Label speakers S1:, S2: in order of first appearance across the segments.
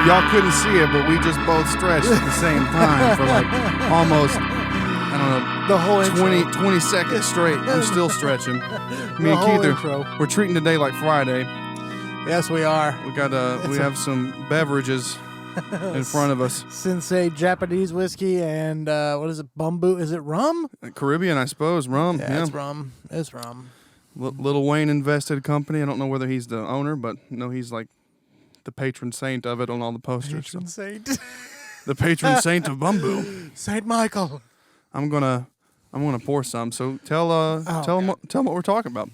S1: Y'all couldn't see it, but we just both stretched at the same time for like almost, I don't know,
S2: The whole
S1: 20 seconds straight. I'm still stretching. Me and Keith we're treating today like Friday.
S2: Yes, we are.
S1: We have some beverages in front of us.
S2: Sensei Japanese whiskey and what is it? Bumbu? Is it rum?
S1: Caribbean, I suppose. Rum.
S2: Yeah, it's rum. It's rum.
S1: Little Wayne invested company. I don't know whether he's the owner, but no, he's like the patron saint of it on all the posters.
S2: Patron saint.
S1: The patron saint of Bumbu.
S2: Saint Michael.
S1: I'm gonna pour some. So tell them what we're talking about.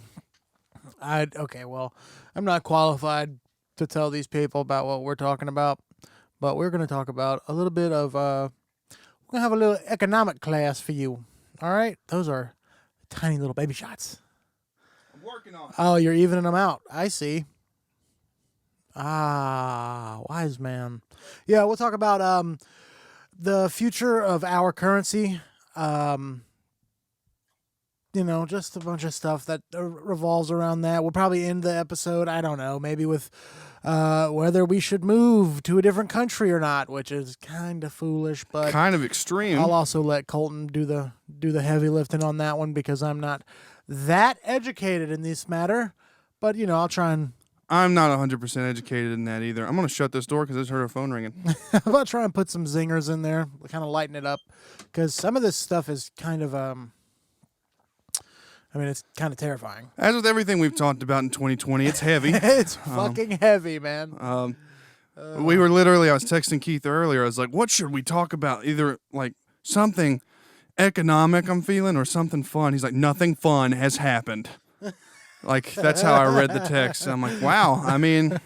S2: Okay, well, I'm not qualified to tell these people about what we're talking about, but we're going to talk about a little bit of we're going to have a little economic class for you. All right? Those are tiny little baby shots.
S1: I'm working on it.
S2: Oh, you're evening them out. I see. Ah, wise man. Yeah, we'll talk about the future of our currency. Just a bunch of stuff that revolves around that. We'll probably end the episode, I don't know, maybe with whether we should move to a different country or not, which is kind of foolish, but
S1: kind of extreme.
S2: I'll also let Colton do the heavy lifting on that one because I'm not that educated in this matter. But I'll try and.
S1: I'm not 100% educated in that either. I'm gonna shut this door because I just heard a phone ringing.
S2: I'm about to try and put some zingers in there, kind of lighten it up, because some of this stuff is kind of it's kind of terrifying.
S1: As with everything we've talked about in 2020, it's heavy.
S2: It's fucking heavy, man.
S1: I was texting Keith earlier. I was like, what should we talk about? Either like something economic I'm feeling or something fun. He's like, nothing fun has happened. Like, that's how I read the text. I'm like, wow. I mean,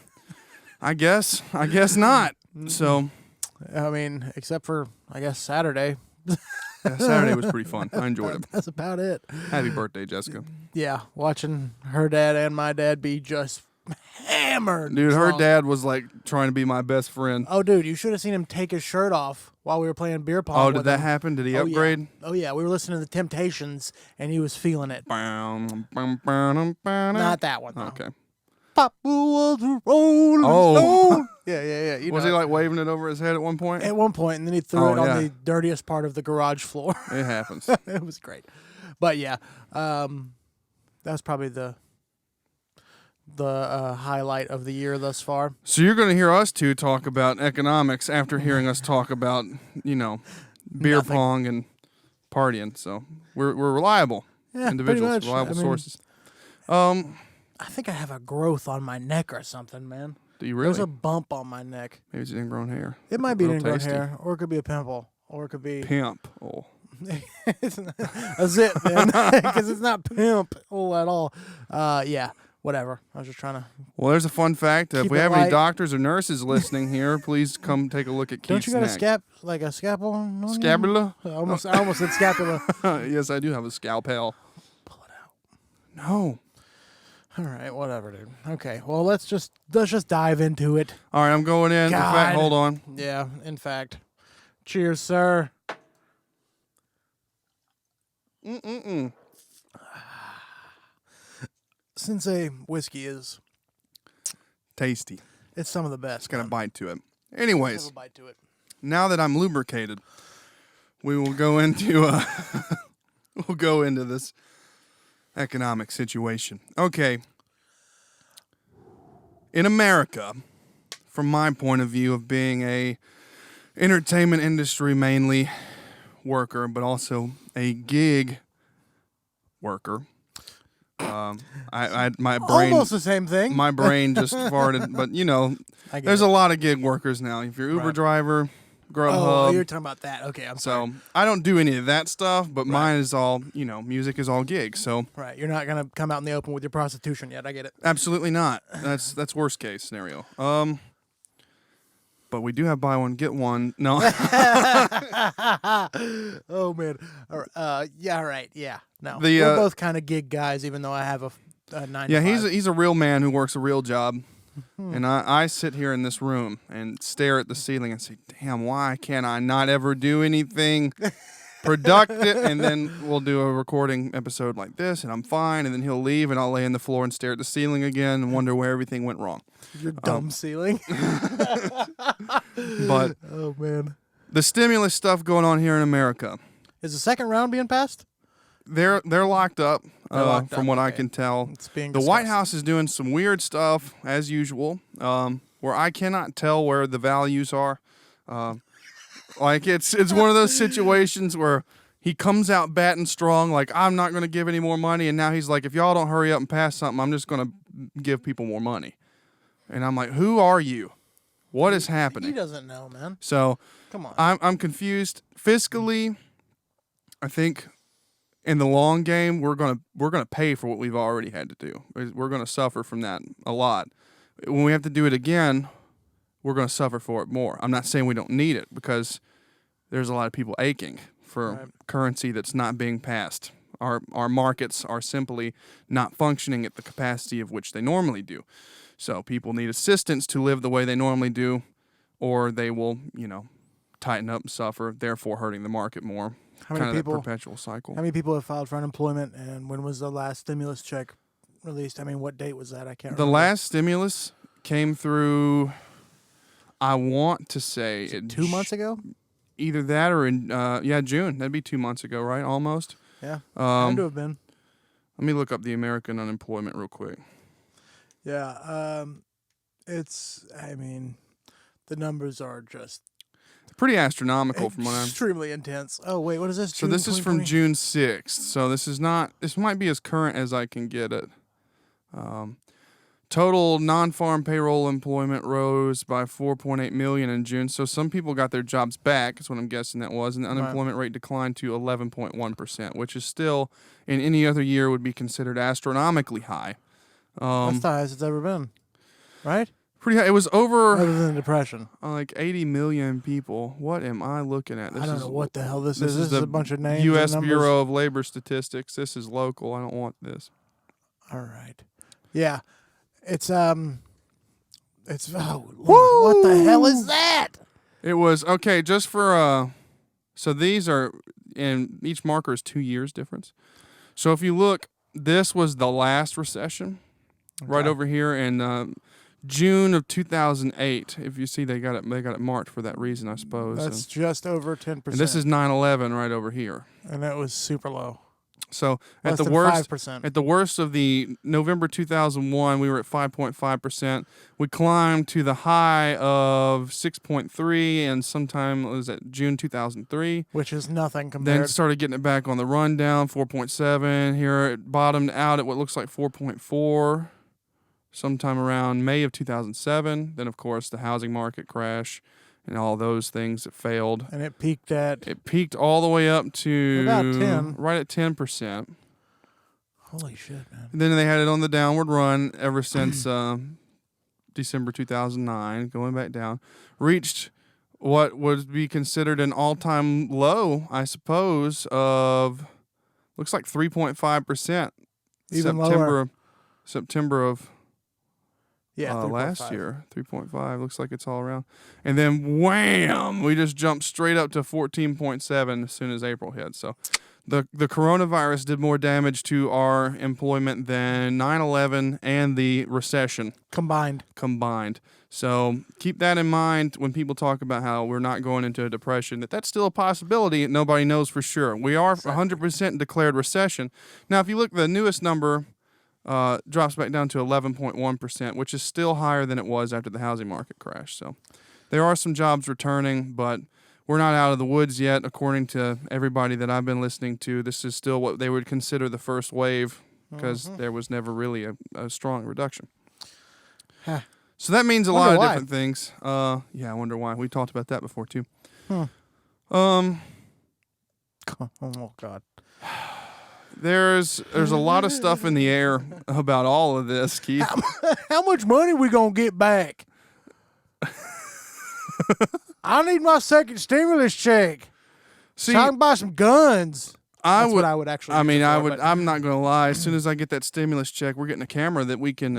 S1: I guess not. So,
S2: except for, I guess, Saturday.
S1: Yeah, Saturday was pretty fun. I enjoyed it.
S2: That's about it.
S1: Happy birthday, Jessica.
S2: Yeah, watching her dad and my dad be just hammered.
S1: Dude,
S2: drunk.
S1: her dad was like trying to be my best friend.
S2: Oh, dude, you should have seen him take his shirt off while we were playing beer pong.
S1: Oh, did that happen? Did he upgrade?
S2: Yeah. Oh, yeah. We were listening to the Temptations, and he was feeling it. Not that one, though.
S1: Okay.
S2: Papa was a rolling stone. Yeah.
S1: Was he like waving it over his head at one point?
S2: At one point, and then he threw it on the dirtiest part of the garage floor.
S1: It happens.
S2: It was great. But yeah, that's probably the highlight of the year thus far.
S1: So you're going to hear us two talk about economics after hearing us talk about, beer pong and partying. So we're reliable individuals, reliable sources.
S2: I think I have a growth on my neck or something, man.
S1: Do you really?
S2: There's a bump on my neck.
S1: Maybe it's ingrown hair.
S2: It might be ingrown hair, or it could be a pimple, or it could be
S1: pimp. Oh,
S2: that's it, man. Because it's not pimp at all. Yeah, whatever. I was just trying to.
S1: Well, there's a fun fact. If we have
S2: light.
S1: any doctors or nurses listening here, please come take a look at Keith's
S2: Don't you got
S1: neck.
S2: a scalpel? On
S1: Scapula?
S2: I almost said scapula.
S1: Yes, I do have a scalpel.
S2: Pull it out.
S1: No.
S2: All right, whatever, dude. Okay, well, let's just dive into it.
S1: All right, I'm going in.
S2: God.
S1: In fact, hold on.
S2: Yeah, in fact. Cheers, sir. Sensei whiskey is
S1: tasty.
S2: It's some of the best.
S1: It's got a bite to it. Anyways,
S2: have a bite to it.
S1: Now that I'm lubricated, we will go into this economic situation. Okay. In America, from my point of view of being a entertainment industry mainly worker, but also a gig worker, my brain
S2: almost the same thing.
S1: My brain just farted, but there's a lot of gig workers now. If you're Uber driver, Grubhub.
S2: Oh, you're talking about that. Okay, I'm sorry.
S1: So I don't do any of that stuff, but mine is all, music is all gigs. So
S2: right, you're not gonna come out in the open with your prostitution yet. I get it.
S1: Absolutely not. That's worst case scenario. But we do have buy one get one. No.
S2: Oh man. Yeah. Right. Yeah. No.
S1: We're
S2: both kind of gig guys, even though I have a 9 to 5.
S1: he's a real man who works a real job. And I sit here in this room and stare at the ceiling and say, damn, why can't I not ever do anything? productive, and then we'll do a recording episode like this, and I'm fine, and then he'll leave, and I'll lay on the floor and stare at the ceiling again and wonder where everything went wrong.
S2: Your dumb ceiling.
S1: But
S2: oh man,
S1: the stimulus stuff going on here in America,
S2: is the second round being passed?
S1: they're locked up,
S2: Locked
S1: from
S2: up,
S1: what I
S2: okay.
S1: can tell.
S2: It's being
S1: The White
S2: discussed.
S1: House is doing some weird stuff as usual, where I cannot tell where the values are. Like it's one of those situations where he comes out batting strong, like I'm not going to give any more money, and now he's like, if y'all don't hurry up and pass something, I'm just going to give people more money. And I'm like, who are you? What is happening?
S2: He doesn't know, man.
S1: So
S2: Come on.
S1: I'm confused. Fiscally, I think in the long game we're gonna pay for what we've already had to do. We're gonna suffer from that a lot. When we have to do it again, we're gonna suffer for it more. I'm not saying we don't need it because there's a lot of people aching for currency that's not being passed. Our markets are simply not functioning at the capacity of which they normally do. So people need assistance to live the way they normally do, or they will, tighten up and suffer, therefore hurting the market more.
S2: How many
S1: Kind of
S2: people?
S1: that perpetual cycle.
S2: How many people have filed for unemployment? And when was the last stimulus check released? I mean, what date was that? I can't
S1: The
S2: remember.
S1: last stimulus came through, I want to say,
S2: 2 months ago.
S1: either that or in June. That'd be 2 months ago, right? Almost.
S2: Yeah, had to have been.
S1: Let me look up the American unemployment real quick.
S2: Yeah, I mean, the numbers are just
S1: Pretty astronomical from what I'm.
S2: extremely intense. Oh wait, what is this?
S1: So this is from June 6th. So this is not. This might be as current as I can get it. Total non-farm payroll employment rose by 4.8 million in June. So some people got their jobs back. Is what I'm guessing that was, and the unemployment rate declined to 11.1%, which is still in any other year would be considered astronomically high.
S2: That's the highest it's ever been, right?
S1: Pretty high. It was over
S2: Other than the depression.
S1: like 80 million people. What am I looking at?
S2: I don't know what the hell this is.
S1: This is
S2: This is
S1: the
S2: a bunch of names.
S1: U.S.
S2: and numbers.
S1: Bureau of Labor Statistics. This is local. I don't want this.
S2: All right. Yeah, it's oh Lord, what the hell is that?
S1: It was okay. Just for so these are, and each marker is 2 years difference. So if you look, this was the last recession, right over here in June of 2008. If you see, they got it marked for that reason, I suppose.
S2: That's just over 10%.
S1: And this is 9/11 right over here.
S2: and that was super low.
S1: So
S2: Less
S1: at the
S2: than
S1: worst,
S2: 5%.
S1: at the worst of the November 2001, we were at 5.5%. We climbed to the high of 6.3, and sometime it was at June 2003.
S2: Which is nothing
S1: Then
S2: compared.
S1: started getting it back on the rundown, 4.7. Here it bottomed out at what looks like 4.4, sometime around May of 2007. Then of course the housing market crash and all those things that failed.
S2: And it peaked at
S1: It peaked all the way up to
S2: About 10.
S1: right at 10%.
S2: holy shit, man.
S1: And then they had it on the downward run ever since December 2009, going back down. Reached what would be considered an all-time low, I suppose, of looks like 3.5%.
S2: Even lower.
S1: September of
S2: Yeah,
S1: last
S2: 3.5.
S1: year, 3.5. Looks like it's all around. And then wham, we just jumped straight up to 14.7 as soon as April hit. So the coronavirus did more damage to our employment than 9/11 and the recession
S2: combined.
S1: So keep that in mind when people talk about how we're not going into a depression, that's still a possibility. Nobody knows for sure. We are 100% declared recession. Now, if you look, the newest number drops back down to 11.1%, which is still higher than it was after the housing market crash. So there are some jobs returning, but we're not out of the woods yet. According to everybody that I've been listening to, this is still what they would consider the first wave because there was never really a strong reduction.
S2: Huh.
S1: So that means a
S2: Wonder
S1: lot of
S2: why.
S1: different things. Yeah, I wonder why. We talked about that before too.
S2: Hmm.
S1: Um,
S2: Oh God.
S1: there's a lot of stuff in the air about all of this, Keith.
S2: How much money we gonna get back? I need my second stimulus check.
S1: See,
S2: So I can buy some guns. That's what I would actually.
S1: I
S2: use
S1: mean,
S2: it
S1: I
S2: for,
S1: would.
S2: but-
S1: I'm not gonna lie. As soon as I get that stimulus check, we're getting a camera that we can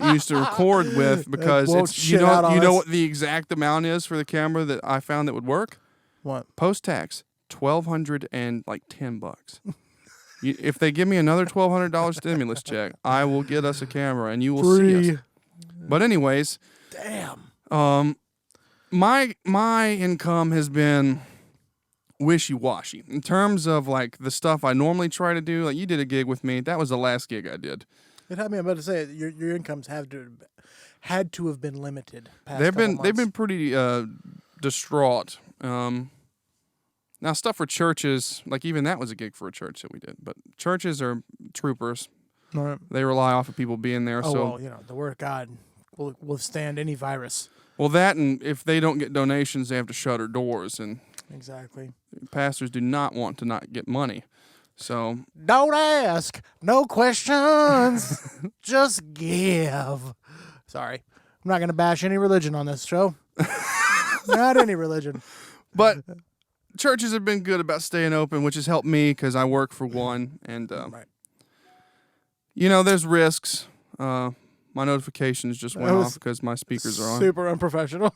S1: use to record with because
S2: won't
S1: it's you
S2: shit out
S1: know
S2: on
S1: you know
S2: us.
S1: what the exact amount is for the camera that I found that would work.
S2: What?
S1: Post tax $1,210. If they give me another $1,200 stimulus check, I will get us a camera and you will see us. But anyways,
S2: damn.
S1: My income has been wishy-washy in terms of like the stuff I normally try to do. Like you did a gig with me. That was the last gig I did.
S2: It had me. I'm about to say your incomes had to have been limited.
S1: They've been pretty distraught. Now stuff for churches, like even that was a gig for a church that we did. But churches are troopers.
S2: Right.
S1: They rely off of people being there.
S2: Oh,
S1: so
S2: well, the word of God will withstand any virus.
S1: Well, that and if they don't get donations, they have to shutter doors, and
S2: exactly.
S1: Pastors do not want to not get money. So
S2: don't ask, no questions, just give. Sorry, I'm not going to bash any religion on this show. Not any religion.
S1: But churches have been good about staying open, which has helped me because I work for one, and
S2: right.
S1: There's risks. My notifications just went off because my speakers are on.
S2: Super unprofessional.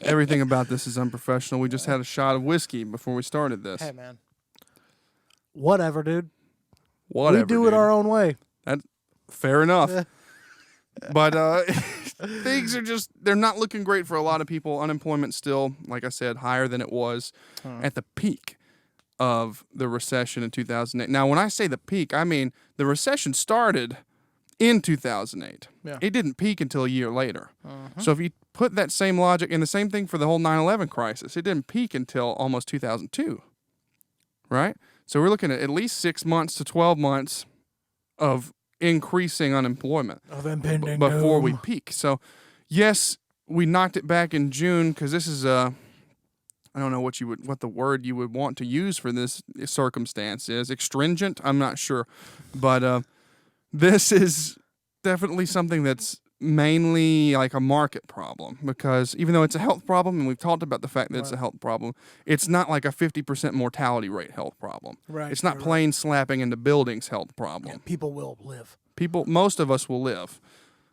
S1: Everything about this is unprofessional. We just had a shot of whiskey before we started this.
S2: Hey, man. Whatever, dude.
S1: Whatever,
S2: we do it our own way.
S1: Fair enough. But things are they're not looking great for a lot of people. Unemployment still, like I said, higher than it was at the peak of the recession in 2008. Now, when I say the peak, I mean the recession started in 2008.
S2: Yeah.
S1: It didn't peak until a year later. So if you put that same logic, and the same thing for the whole 9/11 crisis, it didn't peak until almost 2002, right? So we're looking at least 6 months to 12 months of increasing unemployment
S2: of impending
S1: before
S2: doom.
S1: we peak. So yes, we knocked it back in June because this is I don't know what the word you would want to use for this circumstance is. Extringent? I'm not sure, but this is definitely something that's mainly like a market problem because even though it's a health problem, and we've talked about the fact that it's a health problem, it's not like a 50% mortality rate health problem.
S2: Right.
S1: It's not plane slapping into buildings health problem.
S2: Yeah, people will live.
S1: Most of us will live.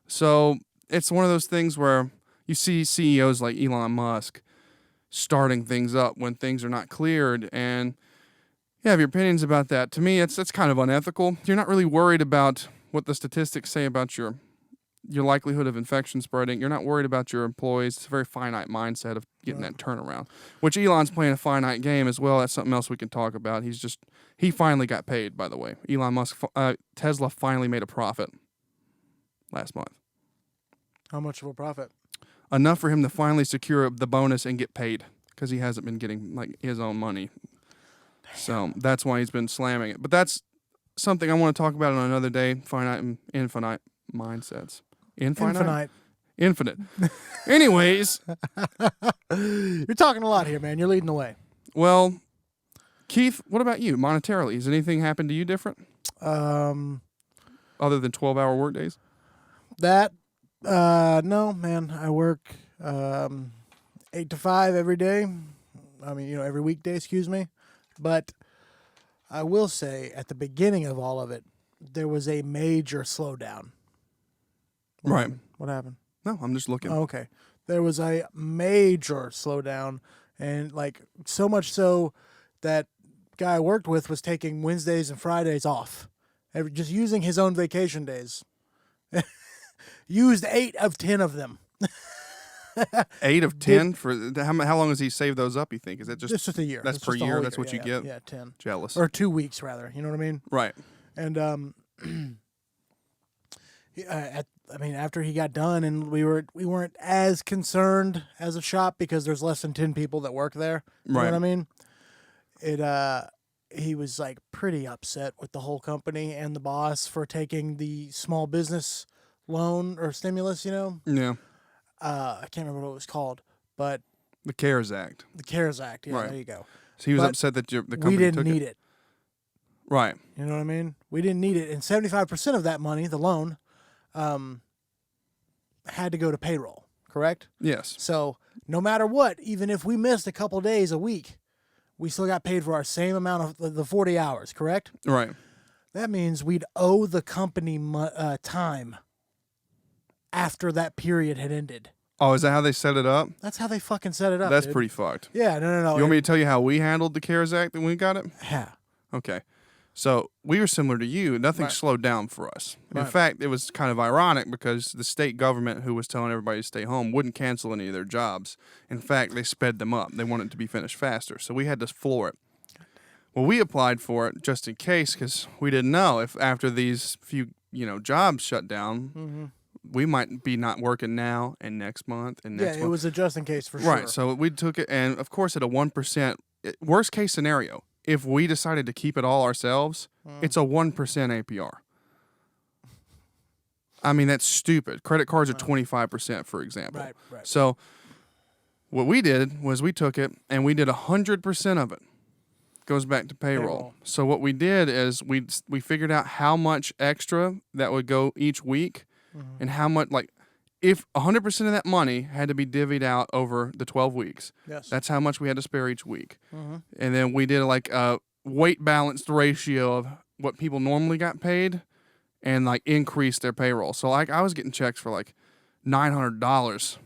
S1: So it's one of those things where you see CEOs like Elon Musk starting things up when things are not cleared, and you have your opinions about that. To me, it's kind of unethical. You're not really worried about what the statistics say about your likelihood of infection spreading. You're not worried about your employees. It's a very finite mindset of getting that turnaround, which Elon's playing a finite game as well. That's something else we can talk about. He finally got paid, by the way. Elon Musk, Tesla finally made a profit last month.
S2: How much of a profit?
S1: Enough for him to finally secure the bonus and get paid because he hasn't been getting like his own money. Damn. So that's why he's been slamming it. But that's something I want to talk about on another day. Finite and infinite mindsets. Infinite. Anyways.
S2: You're talking a lot here, man. You're leading the way.
S1: Well, Keith, what about you monetarily? Has anything happened to you different?
S2: Other
S1: than 12-hour work days?
S2: No, man. I work 8 to 5 every day. I mean, every weekday, excuse me. But I will say at the beginning of all of it, there was a major slowdown.
S1: Right.
S2: What happened?
S1: No, I'm just looking.
S2: Oh, okay. There was a major slowdown, and like so much so that guy I worked with was taking Wednesdays and Fridays off, just using his own vacation days. Used 8 of 10 of them.
S1: 8 of 10 for how long does he save those up? You think is that
S2: just a year?
S1: That's per year. That's what you get.
S2: Yeah, 10.
S1: Jealous.
S2: Or 2 weeks rather. You know what I mean?
S1: Right.
S2: And after he got done, and we weren't as concerned as a shop because there's less than 10 people that work there. You know what I mean? He was like pretty upset with the whole company and the boss for taking the small business loan or stimulus.
S1: Yeah.
S2: I can't remember what it was called, but
S1: the CARES Act.
S2: The CARES Act. Yeah,
S1: right.
S2: There you go.
S1: So he was upset that the company
S2: we didn't
S1: took
S2: need it.
S1: Right.
S2: You know what I mean? We didn't need it, and 75% of that money, the loan, had to go to payroll. Correct?
S1: Yes.
S2: So no matter what, even if we missed a couple days a week, we still got paid for our same amount of the 40 hours. Correct?
S1: Right.
S2: That means we'd owe the company time after that period had ended.
S1: Oh, is that how they set it up?
S2: That's how they fucking set it up.
S1: That's
S2: dude.
S1: pretty fucked.
S2: Yeah, no.
S1: You want me to tell you how we handled the CARES Act when we got it?
S2: Yeah.
S1: Okay. So we were similar to you. Nothing
S2: Right.
S1: slowed down for us. In
S2: Right.
S1: fact, it was kind of ironic because the state government, who was telling everybody to stay home, wouldn't cancel any of their jobs. In fact, they sped them up. They wanted it to be finished faster. So we had to floor it. Well, we applied for it just in case because we didn't know if after these few, jobs shut down, we might be not working now and next month and next
S2: Yeah,
S1: month.
S2: it was a just in case for sure.
S1: Right. So we took it, and of course, at a 1%, worst case scenario, if we decided to keep it all ourselves, it's a 1% APR. I mean, that's stupid. Credit cards are 25%, for example.
S2: Right.
S1: So what we did was we took it and we did 100% of it. Goes back to payroll. So what we did is we figured out how much extra that would go each week, and how much, like, if 100% of that money had to be divvied out over the 12 weeks.
S2: Yes.
S1: That's how much we had to spare each week. And then we did like a weight balanced ratio of what people normally got paid, and like increased their payroll. So like I was getting checks for like $900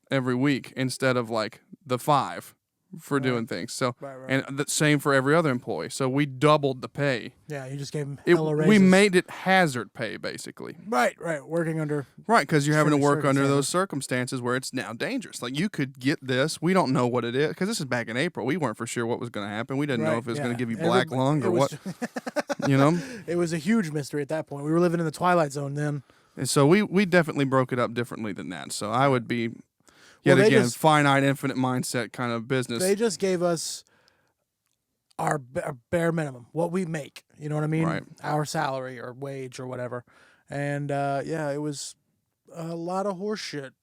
S1: every week instead of like the $5 for doing things. So
S2: Right.
S1: and the same for every other employee. So we doubled the pay.
S2: Yeah, you just gave them hella raises.
S1: We made it hazard pay basically.
S2: Right. Working under.
S1: Right, because you're having to
S2: certain
S1: work under those circumstances where it's now dangerous. Like you could get this. We don't know what it is because this is back in April. We weren't for sure what was going to happen. We didn't know if it was going to give you black lung or what.
S2: It was a huge mystery at that point. We were living in the twilight zone then.
S1: And so we definitely broke it up differently than that. So I would be,
S2: Well,
S1: yet again, finite, infinite mindset kind of business.
S2: They just gave us our bare minimum, what we make. You know what I mean?
S1: Right.
S2: Our salary or wage or whatever. And it was a lot of horse shit.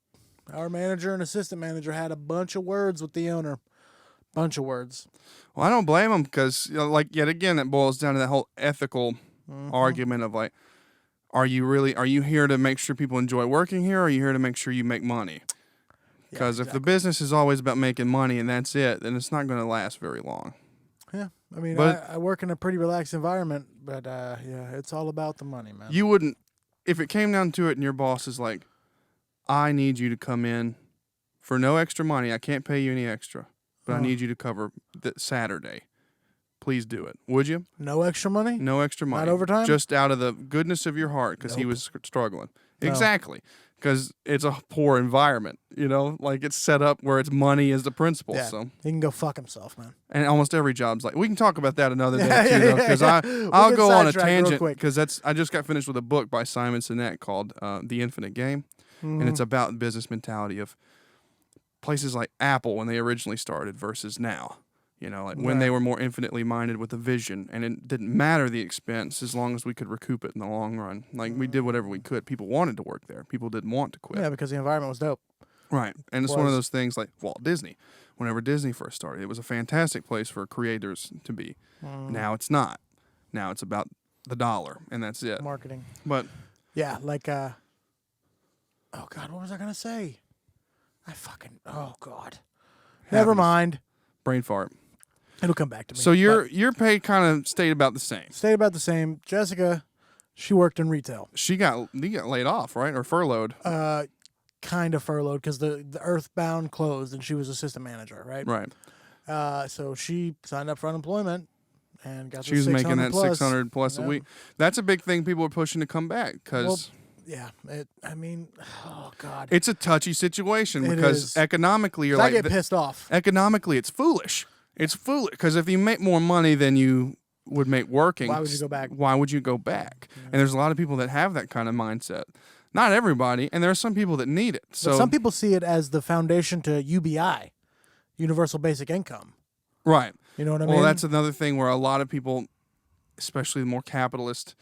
S2: Our manager and assistant manager had a bunch of words with the owner. Bunch of words.
S1: Well, I don't blame them because, yet again, it boils down to that whole ethical argument of like, are you here to make sure people enjoy working here, or are you here to make sure you make money? Because if the business is always about making money and that's it, then it's not going to last very long.
S2: Yeah, I mean,
S1: But-
S2: I work in a pretty relaxed environment, but it's all about the money, man.
S1: You wouldn't, if it came down to it and your boss is like, I need you to come in for no extra money. I can't pay you any extra, but I need you to cover Saturday. Please do it. Would you?
S2: No extra money?
S1: No extra money.
S2: Not overtime?
S1: Just out of the goodness of your heart because he was struggling.
S2: No.
S1: Exactly. Because it's a poor environment, like it's set up where it's money is the principle.
S2: Yeah,
S1: So,
S2: he can go fuck himself, man.
S1: and almost every job's like, we can talk about that another day
S2: Yeah,
S1: too, though, because I'll
S2: get
S1: go on a
S2: sidetracked real
S1: tangent
S2: quick.
S1: because I just got finished with a book by Simon Sinek called The Infinite Game, and it's about business mentality of places like Apple when they originally started versus now. When they were more infinitely minded with a vision, and it didn't matter the expense as long as we could recoup it in the long run. Like we did whatever we could. People wanted to work there. People didn't want to quit.
S2: Yeah, because the environment was dope.
S1: Right. And it's one of those things like Walt Disney. Whenever Disney first started, it was a fantastic place for creators to be. Now it's not. Now it's about the dollar, and that's it.
S2: Marketing.
S1: But
S2: Yeah, like, oh, God, what was I going to say? Oh, God. Never mind.
S1: brain fart.
S2: It'll come back to me.
S1: So your pay kind of stayed about the same.
S2: Stayed about the same. Jessica, she worked in retail.
S1: You got laid off, right? Or furloughed.
S2: Kind of furloughed because the Earthbound closed and she was assistant manager, right?
S1: Right.
S2: So she signed up for unemployment and got
S1: She was making that
S2: plus.
S1: 600 plus a week. That's a big thing people are pushing to come back because
S2: oh God,
S1: it's a touchy situation
S2: It
S1: because
S2: is.
S1: economically you're
S2: I
S1: like
S2: get pissed off.
S1: economically it's foolish. It's foolish because if you make more money than you would make working,
S2: Why would you go back?
S1: Why would you go back? And there's a lot of people that have that kind of mindset. Not everybody, and there are some people that need it. So
S2: But some people see it as the foundation to UBI, Universal Basic Income.
S1: right.
S2: You know what I mean?
S1: Well, that's another thing where a lot of people, especially the more capitalist,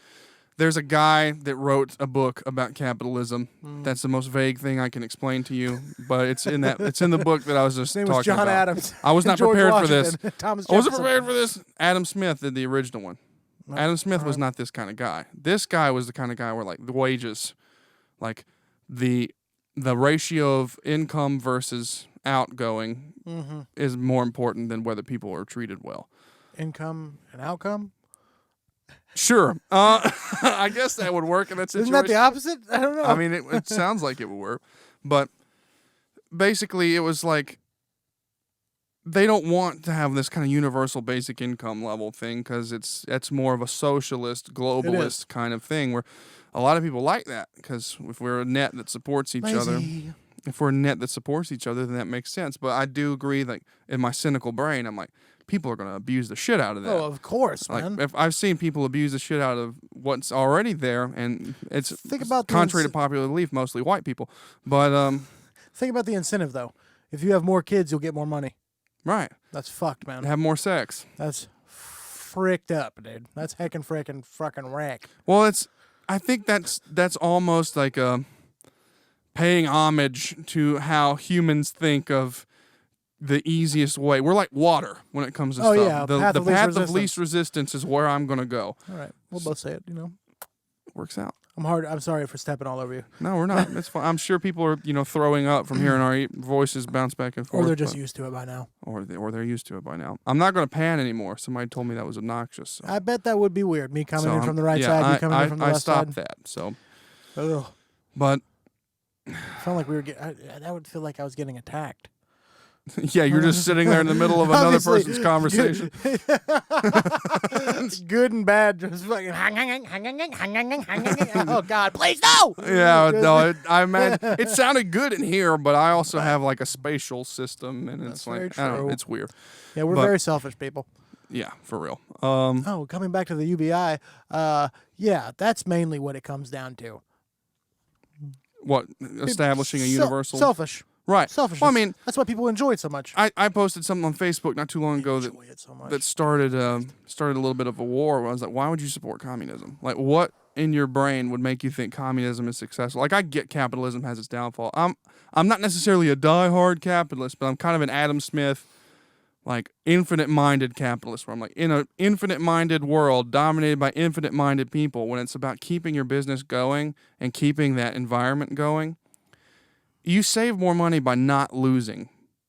S1: there's a guy that wrote a book about capitalism. That's the most vague thing I can explain to you, but it's in the book that I was just
S2: His name
S1: talking
S2: was John
S1: about.
S2: Adams.
S1: I was not
S2: George
S1: prepared for this.
S2: Washington, Thomas
S1: I wasn't
S2: Jefferson.
S1: prepared for this. Adam Smith did the original one. Adam Smith was not this kind of guy. This guy was the kind of guy where like the wages, like the ratio of income versus outgoing is more important than whether people are treated well.
S2: Income and outcome.
S1: Sure. I guess that would work in that situation.
S2: Isn't that the opposite? I don't know.
S1: I mean, it sounds like it would work, but basically it was like they don't want to have this kind of universal basic income level thing because it's more of a socialist, globalist kind of thing where a lot of people like that because if we're a net that supports each other, then that makes sense. But I do agree, like in my cynical brain, I'm like, people are going to abuse the shit out of that.
S2: Oh, of course,
S1: like,
S2: man.
S1: If I've seen people abuse the shit out of what's already there, and it's contrary to popular belief, mostly white people. But
S2: think about the incentive, though. If you have more kids, you'll get more money.
S1: Right.
S2: That's fucked, man.
S1: Have more sex.
S2: That's fricked up, dude. That's heckin' frickin' fucking wreck.
S1: Well, I think that's almost like paying homage to how humans think of the easiest way. We're like water when it comes to stuff.
S2: Yeah,
S1: The path of least resistance is where I'm going to go.
S2: All right. We'll both say it,
S1: Works out.
S2: I'm sorry for stepping all over you.
S1: No, we're not. It's fine. I'm sure people are, throwing up from hearing our voices bounce back and forth.
S2: Or they're just used to it by now.
S1: Or they're used to it by now. I'm not going to pan anymore. Somebody told me that was obnoxious. So.
S2: I bet that would be weird. Me coming in from the right side, you coming in from the left side.
S1: I stopped that. So,
S2: Ugh.
S1: But
S2: I felt like we were that would feel like I was getting attacked.
S1: Yeah, you're just sitting there in the middle of another person's conversation.
S2: Good and bad, just fucking. Oh God, please no!
S1: Yeah, no, it sounded good in here, but I also have like a spatial system, and it's like I don't know, it's weird.
S2: Yeah, we're very selfish people.
S1: Yeah, for real.
S2: Coming back to the UBI, yeah, that's mainly what it comes down to.
S1: What establishing a universal
S2: selfish.
S1: Right.
S2: Selfishness.
S1: Well, I mean,
S2: that's why people enjoy it so much.
S1: I posted something on Facebook not too long ago that started a little bit of a war where I was like, why would you support communism? Like, what in your brain would make you think communism is successful? Like, I get capitalism has its downfall. I'm not necessarily a diehard capitalist, but I'm kind of an Adam Smith, like, infinite-minded capitalist, where I'm like, in an infinite-minded world dominated by infinite-minded people, when it's about keeping your business going and keeping that environment going, you save more money by not losing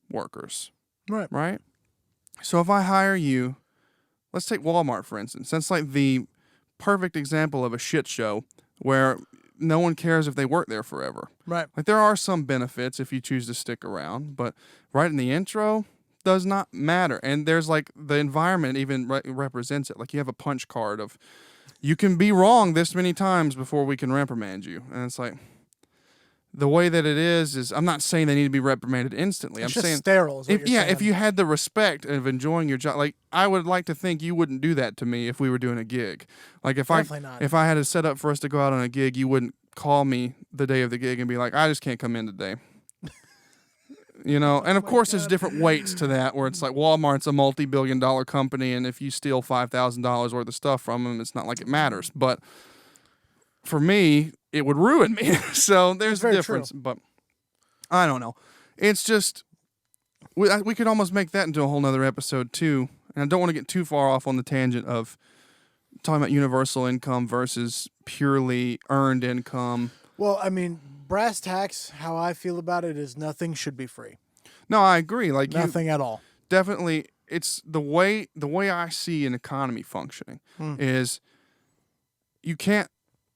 S1: workers. Right? So if I hire you, let's take Walmart, for instance. That's like the perfect example of a shit show where no one cares if they work there forever.
S2: Right.
S1: Like, there are some benefits if you choose to stick around, but right in the intro does not matter. And there's like the environment even represents it. Like, you have a punch card of you can be wrong this many times before we can reprimand you. And it's like, the way that it is I'm not saying they need to be reprimanded instantly.
S2: It's
S1: I'm
S2: just
S1: saying
S2: sterile.
S1: If you had the respect of enjoying your job, like, I would like to think you wouldn't do that to me if we were doing a gig. Like, if I had it set up for us to go out on a gig, you wouldn't call me the day of the gig and be like, I just can't come in today. And of course there's different weights to that, where it's like Walmart's a multi-billion-dollar company, and if you steal $5,000 worth of stuff from them, it's not like it matters. But for me, it would ruin me. So there's a difference. True. But I don't know. It's just, we could almost make that into a whole nother episode too. And I don't want to get too far off on the tangent of talking about universal income versus purely earned income.
S2: Well, I mean, brass tacks, how I feel about it is nothing should be free. No,
S1: I agree. Like,
S2: nothing at all.
S1: Definitely, it's the way I see an economy functioning is you can't.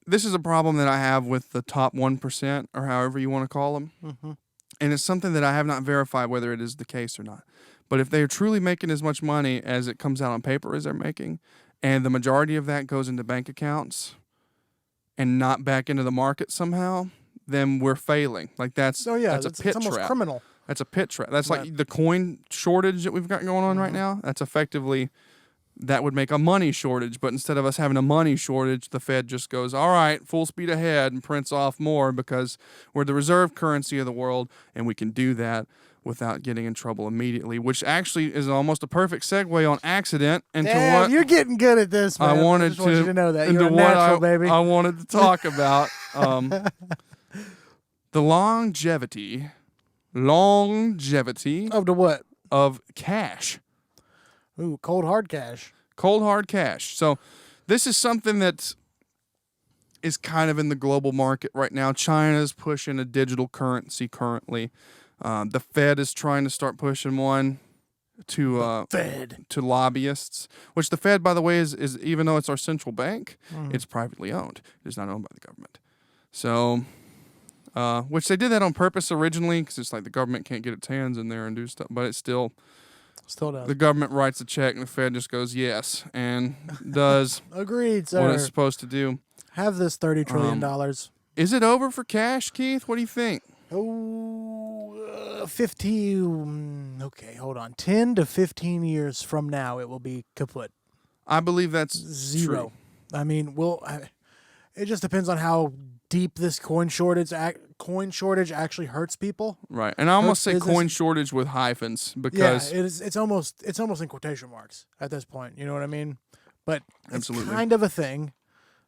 S1: This is a problem that I have with the top 1%, or however you want to call them. Mm-hmm. And it's something that I have not verified whether it is the case or not. But if they're truly making as much money as it comes out on paper as they're making, and the majority of that goes into bank accounts and not back into the market somehow, then we're failing. Like, that's a pit trap.
S2: It's almost criminal.
S1: That's a pit trap. That's like the coin shortage that we've got going on right now. That's effectively... that would make a money shortage, but instead of us having a money shortage, the Fed just goes, all right, full speed ahead, and prints off more because we're the reserve currency of the world, and we can do that without getting in trouble immediately, which actually is almost a perfect segue on accident into what...
S2: You're getting good at this, man. I want you to know that. You're a natural, baby.
S1: I wanted to talk about the longevity
S2: of the what?
S1: Of cash.
S2: Ooh, cold hard cash.
S1: Cold hard cash. So this is something that is kind of in the global market right now. China's pushing a digital currency currently. The Fed is trying to start pushing one to lobbyists, which the Fed, by the way, is even though it's our central bank, it's privately owned. It is not owned by the government. So Which they did that on purpose originally because it's like the government can't get its hands in there and do stuff, but it's still
S2: does.
S1: the government writes a check and the Fed just goes yes and does
S2: Agreed, sir.
S1: what it's supposed to do.
S2: Have this $30 trillion.
S1: Is it over for cash, Keith? What do you think?
S2: 15. Okay, hold on. 10 to 15 years from now, it will be kaput.
S1: I believe that's
S2: Zero.
S1: true.
S2: I mean, it just depends on how deep this coin shortage actually hurts people.
S1: Right, and I almost say
S2: business.
S1: coin shortage with hyphens because
S2: it's almost in quotation marks at this point. You know what I mean? But
S1: Absolutely.
S2: it's kind of a thing.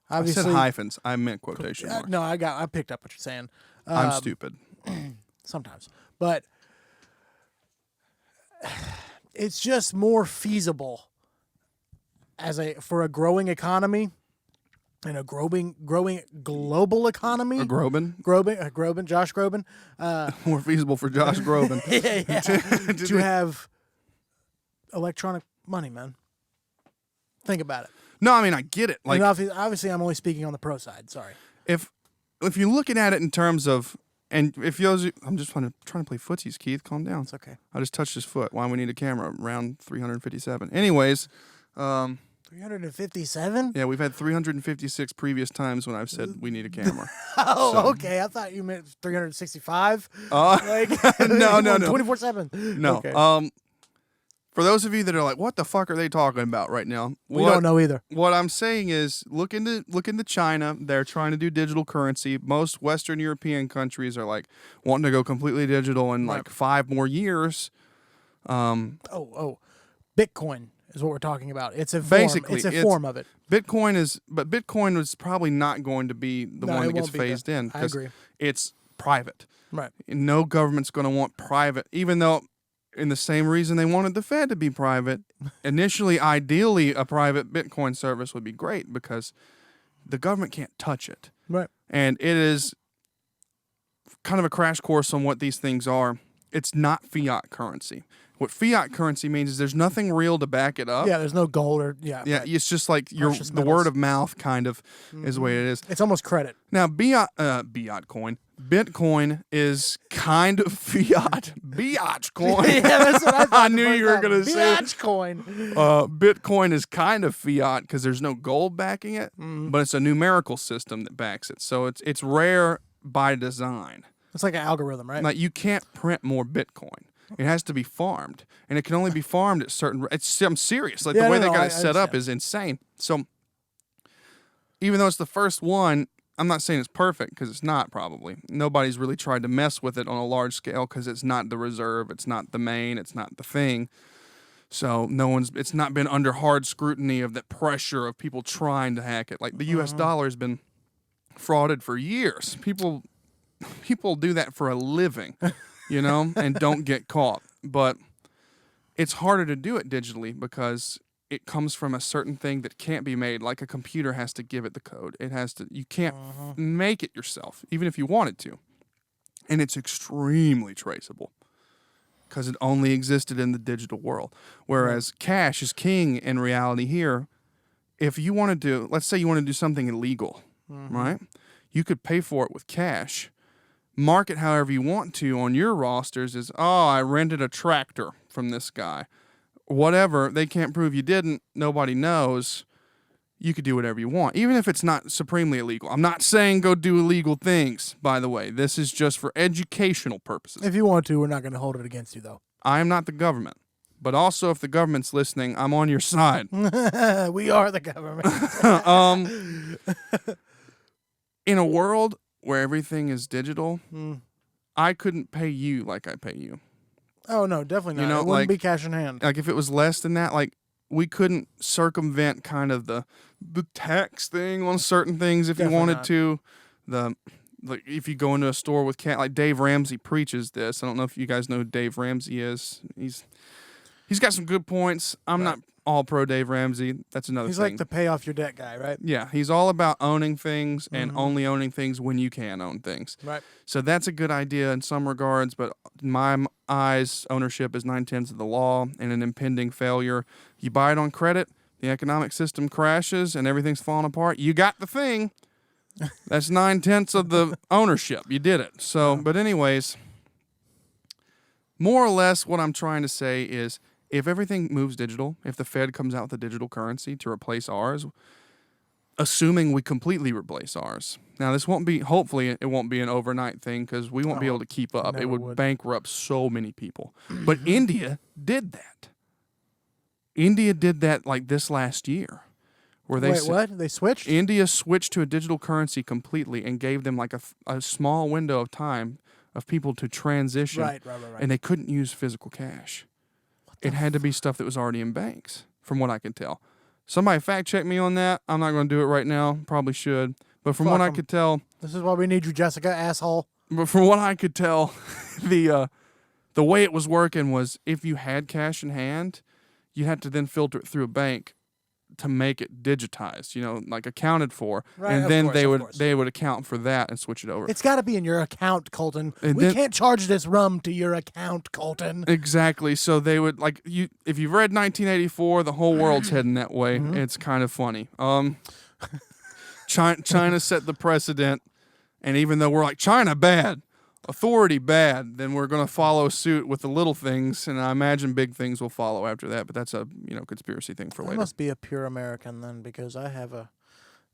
S2: Obviously,
S1: I said hyphens. I meant quotation marks.
S2: No, I picked up what you're saying.
S1: I'm stupid.
S2: Sometimes, but it's just more feasible for a growing economy and a growing global economy.
S1: Groban?
S2: Josh Groban.
S1: More feasible for Josh Groban.
S2: to have electronic money, man. Think about it.
S1: No, I mean, I get it. Like,
S2: and obviously, I'm only speaking on the pro side. Sorry.
S1: If you're looking at it in terms of, and if you're, I'm just trying to play footsies, Keith. Calm down.
S2: It's okay.
S1: I just touched his foot. Why we need a camera? Round 357. Anyways,
S2: 357?
S1: yeah, we've had 356 previous times when I've said we need a camera.
S2: Okay. I thought you meant 365.
S1: No.
S2: 24/7.
S1: No.
S2: Okay.
S1: For those of you that are like, what the fuck are they talking about right now?
S2: We don't know either.
S1: What I'm saying is, look into China. They're trying to do digital currency. Most Western European countries are like wanting to go completely digital in like 5 more years.
S2: Bitcoin is what we're talking about. It's a form.
S1: Basically,
S2: it's a form of it.
S1: Bitcoin is probably not going to be the one that gets phased in.
S2: I agree.
S1: It's private.
S2: Right.
S1: No government's going to want private, even though. In the same reason they wanted the Fed to be private. Initially, ideally, a private Bitcoin service would be great because the government can't touch it.
S2: Right.
S1: And it is kind of a crash course on what these things are. It's not fiat currency. What fiat currency means is there's nothing real to back it up.
S2: Yeah, there's no gold or
S1: Yeah,
S2: right.
S1: it's just like the word of mouth kind of is the way it is.
S2: It's almost credit.
S1: Now, Bitcoin is kind of fiat. Bitcoin.
S2: Yeah, that's what I thought.
S1: I knew you were going to say.
S2: Bitcoin.
S1: Bitcoin is kind of fiat because there's no gold backing it, but it's a numerical system that backs it. So it's rare by design.
S2: It's like an algorithm, right?
S1: Like you can't print more Bitcoin. It has to be farmed, and it can only be farmed at certain. I'm serious. Like the way they got it set up is insane. So even though it's the first one, I'm not saying it's perfect because it's not. Probably nobody's really tried to mess with it on a large scale because it's not the reserve, it's not the main, it's not the thing. So it's not been under hard scrutiny of that pressure of people trying to hack it. Like the U.S. dollar has been frauded for years. People do that for a living. And don't get caught. But it's harder to do it digitally because it comes from a certain thing that can't be made. Like a computer has to give it the code. You can't make it yourself, even if you wanted to. And it's extremely traceable because it only existed in the digital world. Whereas cash is king in reality here. If you wanted to, let's say you want to do something illegal, right? You could pay for it with cash. Mark it however you want to on your rosters as, I rented a tractor from this guy. Whatever, they can't prove you didn't, nobody knows. You could do whatever you want, even if it's not supremely illegal. I'm not saying go do illegal things, by the way. This is just for educational purposes.
S2: If you want to, we're not going to hold it against you, though.
S1: I am not the government. But also, if the government's listening, I'm on your side.
S2: We are the government.
S1: In a world where everything is digital, I couldn't pay you like I pay you.
S2: Oh, no, definitely not. It wouldn't be cash in hand.
S1: Like, if it was less than that, like, we couldn't circumvent kind of the tax thing on certain things if you wanted to. Like, if you go into a store with like Dave Ramsey preaches this. I don't know if you guys know who Dave Ramsey is. He's got some good points. I'm not all pro Dave Ramsey. That's another thing.
S2: He's like the pay off your debt guy, right?
S1: Yeah, he's all about owning things and only owning things when you can own things.
S2: Right.
S1: So that's a good idea in some regards, but in my eyes, ownership is 9/10 of the law and an impending failure. You buy it on credit, the economic system crashes and everything's falling apart. You got the thing. That's 9/10 of the ownership. You did it. So, but anyways, more or less what I'm trying to say is if everything moves digital, if the Fed comes out with a digital currency to replace ours, assuming we completely replace ours. Now, this won't be, hopefully, it won't be an overnight thing because we won't be able to keep up. It would bankrupt so many people. But India did that. India did that like this last year. Where they
S2: what? They switched?
S1: India switched to a digital currency completely and gave them like a small window of time of people to transition.
S2: Right.
S1: And they couldn't use physical cash. It had to be stuff that was already in banks, from what I can tell. Somebody fact check me on that. I'm not going to do it right now. Probably should. But from what I could tell...
S2: This is why we need you, Jessica, asshole.
S1: But from what I could tell, the way it was working was if you had cash in hand, you had to then filter it through a bank to make it digitized, like accounted for,
S2: right,
S1: and then
S2: course.
S1: they would account for that and switch it over.
S2: It's got to be in your account, Colton. We can't charge this rum to your account, Colton.
S1: Exactly. So they would if you've read 1984, the whole world's heading that way. Mm-hmm. It's kind of funny. China set the precedent, and even though we're like China bad, authority bad, then we're going to follow suit with the little things, and I imagine big things will follow after that, but that's a conspiracy thing for later.
S2: I must be a pure American then, because I have a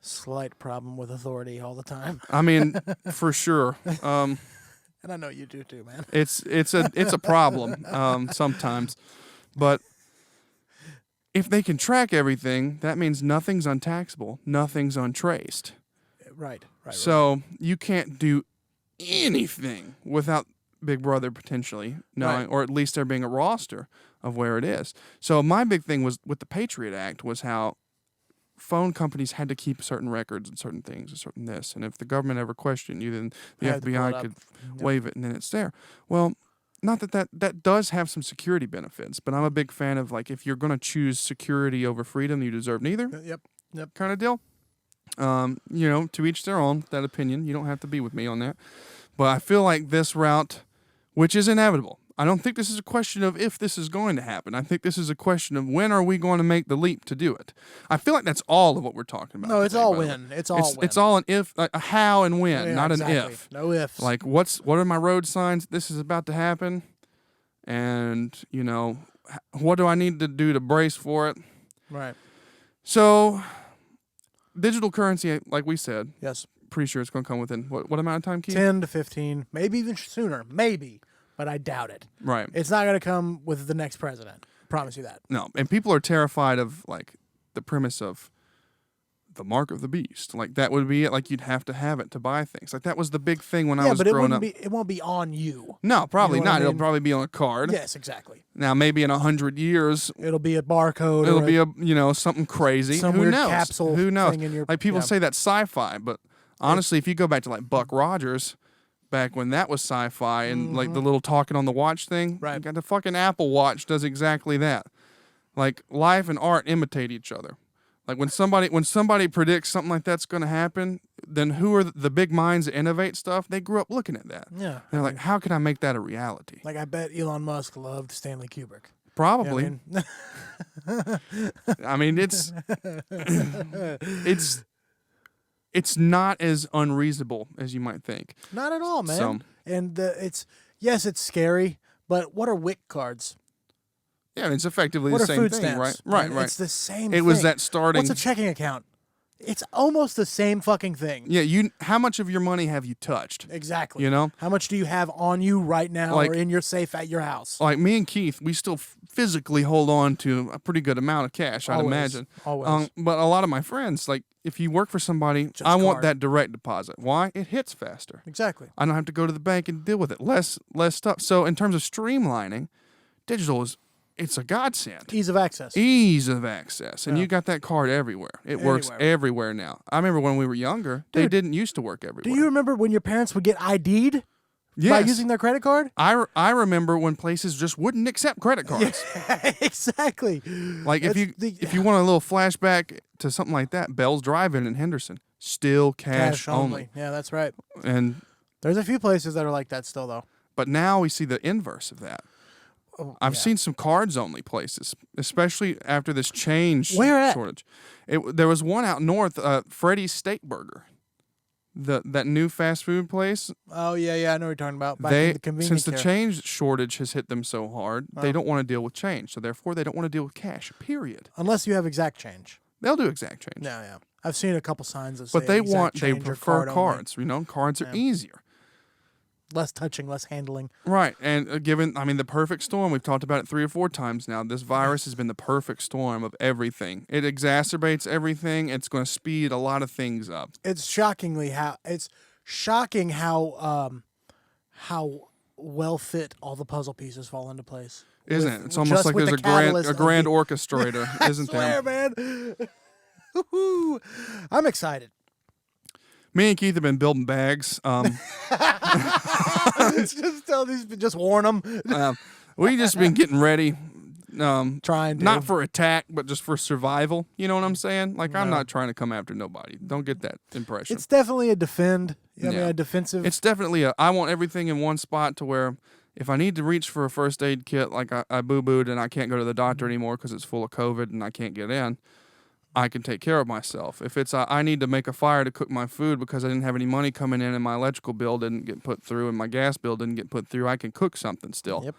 S2: slight problem with authority all the time.
S1: I mean, for sure.
S2: And I know you do too, man.
S1: It's a problem sometimes, but if they can track everything, that means nothing's untaxable, nothing's untraced.
S2: Right.
S1: So you can't do anything without Big Brother potentially knowing, or at least there being a roster of where it is. So my big thing was with the Patriot Act was how phone companies had to keep certain records and certain things and certain this. And if the government ever questioned you, then the FBI could waive it and then it's there. Well, not that does have some security benefits, but I'm a big fan of if you're going to choose security over freedom, you deserve neither.
S2: Yep.
S1: Kind of deal. To each their own, that opinion. You don't have to be with me on that. But I feel like this route, which is inevitable, I don't think this is a question of if this is going to happen. I think this is a question of when are we going to make the leap to do it. I feel like that's all of what we're talking about.
S2: No, it's all when. It's all when.
S1: It's all an if, a how and when, not
S2: exactly.
S1: an if.
S2: No ifs.
S1: Like what are my road signs? This is about to happen. And, what do I need to do to brace for it?
S2: Right.
S1: So... digital currency, like we said.
S2: Yes.
S1: Pretty sure it's going to come within what amount of time, Keith?
S2: 10 to 15, maybe even sooner. Maybe, but I doubt it.
S1: Right.
S2: It's not going to come with the next president. Promise you that.
S1: No, and people are terrified of the premise of the mark of the beast. That would be it. You'd have to have it to buy things. That was the big thing when I was growing up.
S2: It won't be on you.
S1: No, probably not.
S2: I mean?
S1: It'll probably be on a card.
S2: Yes, exactly.
S1: Now, maybe in 100 years,
S2: it'll be a barcode.
S1: It'll be something crazy.
S2: Some
S1: Who
S2: weird
S1: knows?
S2: capsule.
S1: Who knows?
S2: Thing in your,
S1: people say that's sci-fi, but honestly, if you go back to Buck Rogers, back when that was sci-fi, and the little talking on the watch thing,
S2: right?
S1: You got the fucking Apple Watch does exactly that. Life and art imitate each other. When somebody predicts something like that's going to happen, then who are the big minds that innovate stuff? They grew up looking at that.
S2: Yeah.
S1: They're like, how can I make that a reality?
S2: I bet Elon Musk loved Stanley Kubrick.
S1: Probably. I mean, it's not as unreasonable as you might think.
S2: Not at all, man. And it's scary, but what are WIC cards?
S1: Yeah, it's effectively
S2: what
S1: the
S2: are
S1: same
S2: food
S1: thing,
S2: stamps?
S1: right?
S2: It's the same thing.
S1: It was that starting...
S2: What's a checking account? It's almost the same fucking thing.
S1: Yeah, how much of your money have you touched?
S2: Exactly. How much do you have on you right now or in your safe at your house?
S1: Me and Keith, we still physically hold on to a pretty good amount of cash, I'd imagine.
S2: Always.
S1: But a lot of my friends, if you work for somebody, I want that direct deposit. Why? It hits faster.
S2: Exactly.
S1: I don't have to go to the bank and deal with it. Less stuff. So in terms of streamlining, digital it's a godsend.
S2: Ease of access.
S1: And you got that card everywhere. It works everywhere now. I remember when we were younger, they didn't used to work everywhere.
S2: Do you remember when your parents would get ID'd by using their credit card?
S1: I remember when places just wouldn't accept credit cards.
S2: Yeah, exactly.
S1: If you want a little flashback to something like that, Bell's Drive-In in Henderson, still cash only.
S2: Yeah, that's right.
S1: And
S2: there's a few places that are like that still, though.
S1: But now we see the inverse of that. I've seen some cards-only places, especially after this change
S2: shortage.
S1: There was one out north, Freddy's Steak Burger. that new fast food place,
S2: Oh yeah, I know what you're talking about. Back
S1: they
S2: in the convenience
S1: since the
S2: care.
S1: change shortage has hit them so hard,
S2: Oh.
S1: they don't want to deal with change. So therefore, they don't want to deal with cash. Period.
S2: Unless you have exact change.
S1: They'll do exact change.
S2: Yeah. I've seen a couple signs that say
S1: But they
S2: exact change or
S1: prefer
S2: card only.
S1: cards. Cards are
S2: Yeah.
S1: easier.
S2: Less touching, less handling.
S1: Right. And the perfect storm, we've talked about it 3 or 4 times now. This virus has been the perfect storm of everything. It exacerbates everything. It's going to speed a lot of things up.
S2: It's shocking how well fit all the puzzle pieces fall into place.
S1: Isn't it? It's almost like there's a grand orchestrator, isn't
S2: I swear,
S1: there?
S2: man. Woo-hoo. I'm excited.
S1: Me and Keith have been building bags.
S2: Just warn them.
S1: We just been getting ready.
S2: Trying to.
S1: Not for attack, but just for survival. You know what I'm saying? Like, I'm not trying to come after nobody. Don't get that impression.
S2: It's definitely a defend. I mean,
S1: Yeah.
S2: a defensive.
S1: It's definitely I want everything in one spot to where if I need to reach for a first aid kit, like I boo-booed and I can't go to the doctor anymore because it's full of COVID and I can't get in, I can take care of myself. If it's I need to make a fire to cook my food because I didn't have any money coming in and my electrical bill didn't get put through and my gas bill didn't get put through, I can cook something still.
S2: Yep.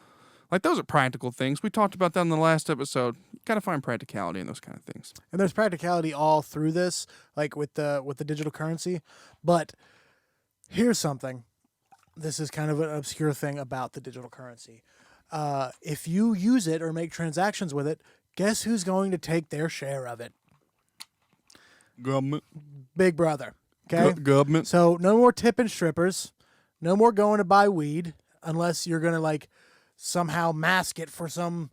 S1: Like, those are practical things. We talked about that in the last episode. You got to find practicality in those kind of things.
S2: And there's practicality all through this, like with the digital currency. But here's something. This is kind of an obscure thing about the digital currency. If you use it or make transactions with it, guess who's going to take their share of it?
S1: Government.
S2: Big Brother. Okay.
S1: Government.
S2: So no more tipping strippers. No more going to buy weed unless you're going to like somehow mask it for some,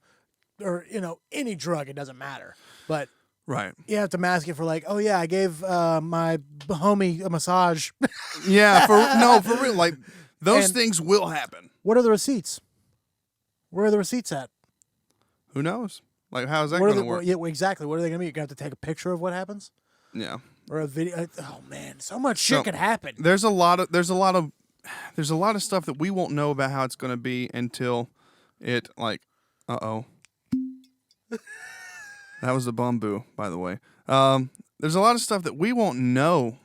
S2: or any drug. It doesn't matter. But
S1: Right.
S2: you have to mask it for like, oh yeah, I gave my homie a massage.
S1: Yeah. For real. Like, those things will happen.
S2: What are the receipts? Where are the receipts at?
S1: Who knows? Like, how is that going to work?
S2: Yeah, exactly. What are they going to be? You're going to have to take a picture of what happens?
S1: Yeah.
S2: Or a video? Oh man, so much shit could happen.
S1: There's a lot of stuff that we won't know about how it's going to be until it, like, uh-oh. That was the bamboo, by the way. There's a lot of stuff that we won't know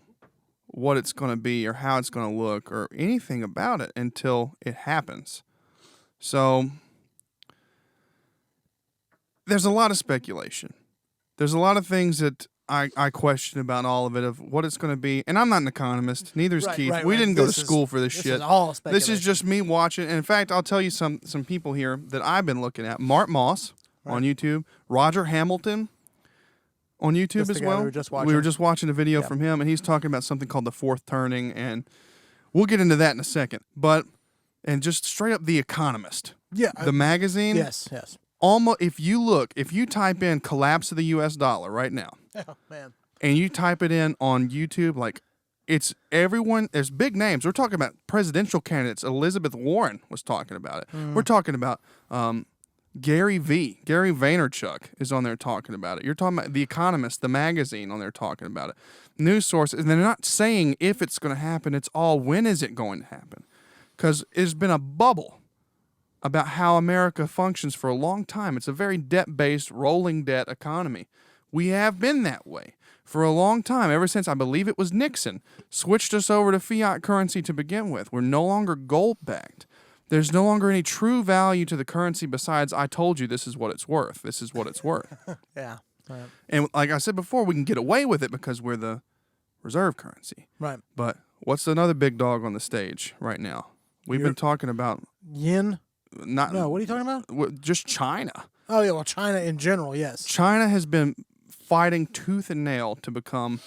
S1: what it's going to be or how it's going to look or anything about it until it happens. So there's a lot of speculation. There's a lot of things that I question about all of it, of what it's going to be. And I'm not an economist. Neither is Keith. We didn't go to school for this shit.
S2: This is all speculation.
S1: This is just me watching. And in fact, I'll tell you some people here that I've been looking at. Mark Moss on YouTube. Roger Hamilton on YouTube as well. We were just watching a video from him, and he's talking about something called the fourth turning. And we'll get into that in a second. And just straight up The Economist.
S2: Yeah.
S1: The magazine.
S2: Yes.
S1: Almost, if you type in collapse of the U.S. dollar right now.
S2: Oh, man.
S1: And you type it in on YouTube, like, it's everyone, there's big names. We're talking about presidential candidates. Elizabeth Warren was talking about it. We're talking about Gary Vaynerchuk is on there talking about it. You're talking about The Economist, the magazine, on there talking about it. News sources, and they're not saying if it's going to happen, it's all when is it going to happen. Because it's been a bubble about how America functions for a long time. It's a very debt-based, rolling debt economy. We have been that way for a long time, ever since I believe it was Nixon switched us over to fiat currency to begin with. We're no longer gold-backed. There's no longer any true value to the currency besides, I told you this is what it's worth. This is what it's worth.
S2: Yeah. Right.
S1: And like I said before, we can get away with it because we're the reserve currency.
S2: Right.
S1: But what's another big dog on the stage right now? We've been talking about...
S2: Yen?
S1: No,
S2: what are you talking about?
S1: Just China.
S2: Oh, yeah, well, China in general, yes.
S1: China has been fighting tooth and nail to become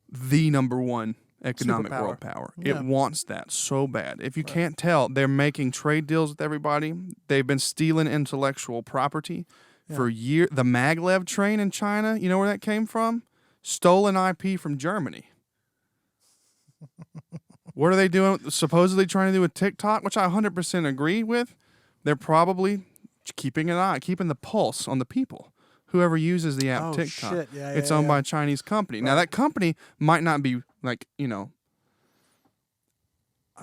S1: the number one economic world power.
S2: Yeah.
S1: It wants that so bad. If you can't tell, they're making trade deals with everybody. They've been stealing intellectual property for years. The maglev train in China, you know where that came from? Stolen IP from Germany. What are they doing? Supposedly trying to do with TikTok, which I 100% agree with. They're probably keeping the pulse on the people. Whoever uses the app TikTok.
S2: Shit. Yeah,
S1: it's owned by a Chinese company. Right. Now, that company might not be like,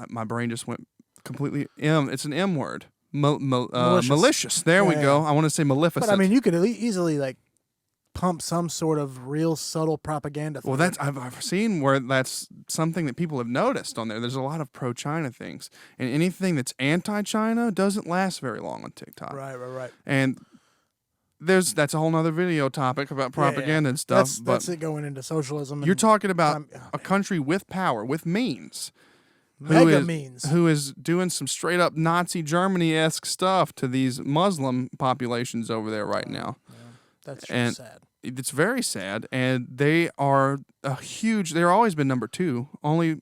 S1: my brain just went completely it's an M word. Malicious. There we go. I want to say maleficent.
S2: But I mean, you could easily pump some sort of real subtle propaganda.
S1: Well, I've seen where that's something that people have noticed on there. There's a lot of pro-China things, and anything that's anti-China doesn't last very long on TikTok.
S2: Right.
S1: And that's a whole nother video topic about propaganda and stuff.
S2: That's it going into socialism.
S1: You're talking about a country with power, with means.
S2: Means.
S1: Who is doing some straight up Nazi Germany-esque stuff to these Muslim populations over there right now.
S2: Yeah, that's just sad.
S1: It's very sad, and they are they're always been number 2, only,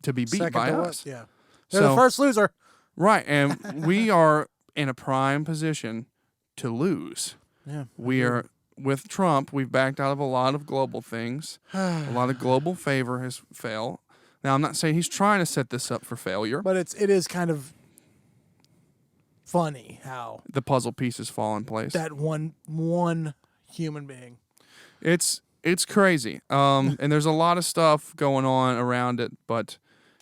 S1: to be beat
S2: Second
S1: by
S2: to
S1: us.
S2: Yeah. They're the first loser.
S1: Right, and we are in a prime position to lose.
S2: Yeah.
S1: We are, with Trump, we've backed out of a lot of global things. A lot of global favor has failed. Now, I'm not saying he's trying to set this up for failure.
S2: But it is kind of funny how
S1: the puzzle pieces fall in place.
S2: That one human being.
S1: It's crazy. And there's a lot of stuff going on around it. But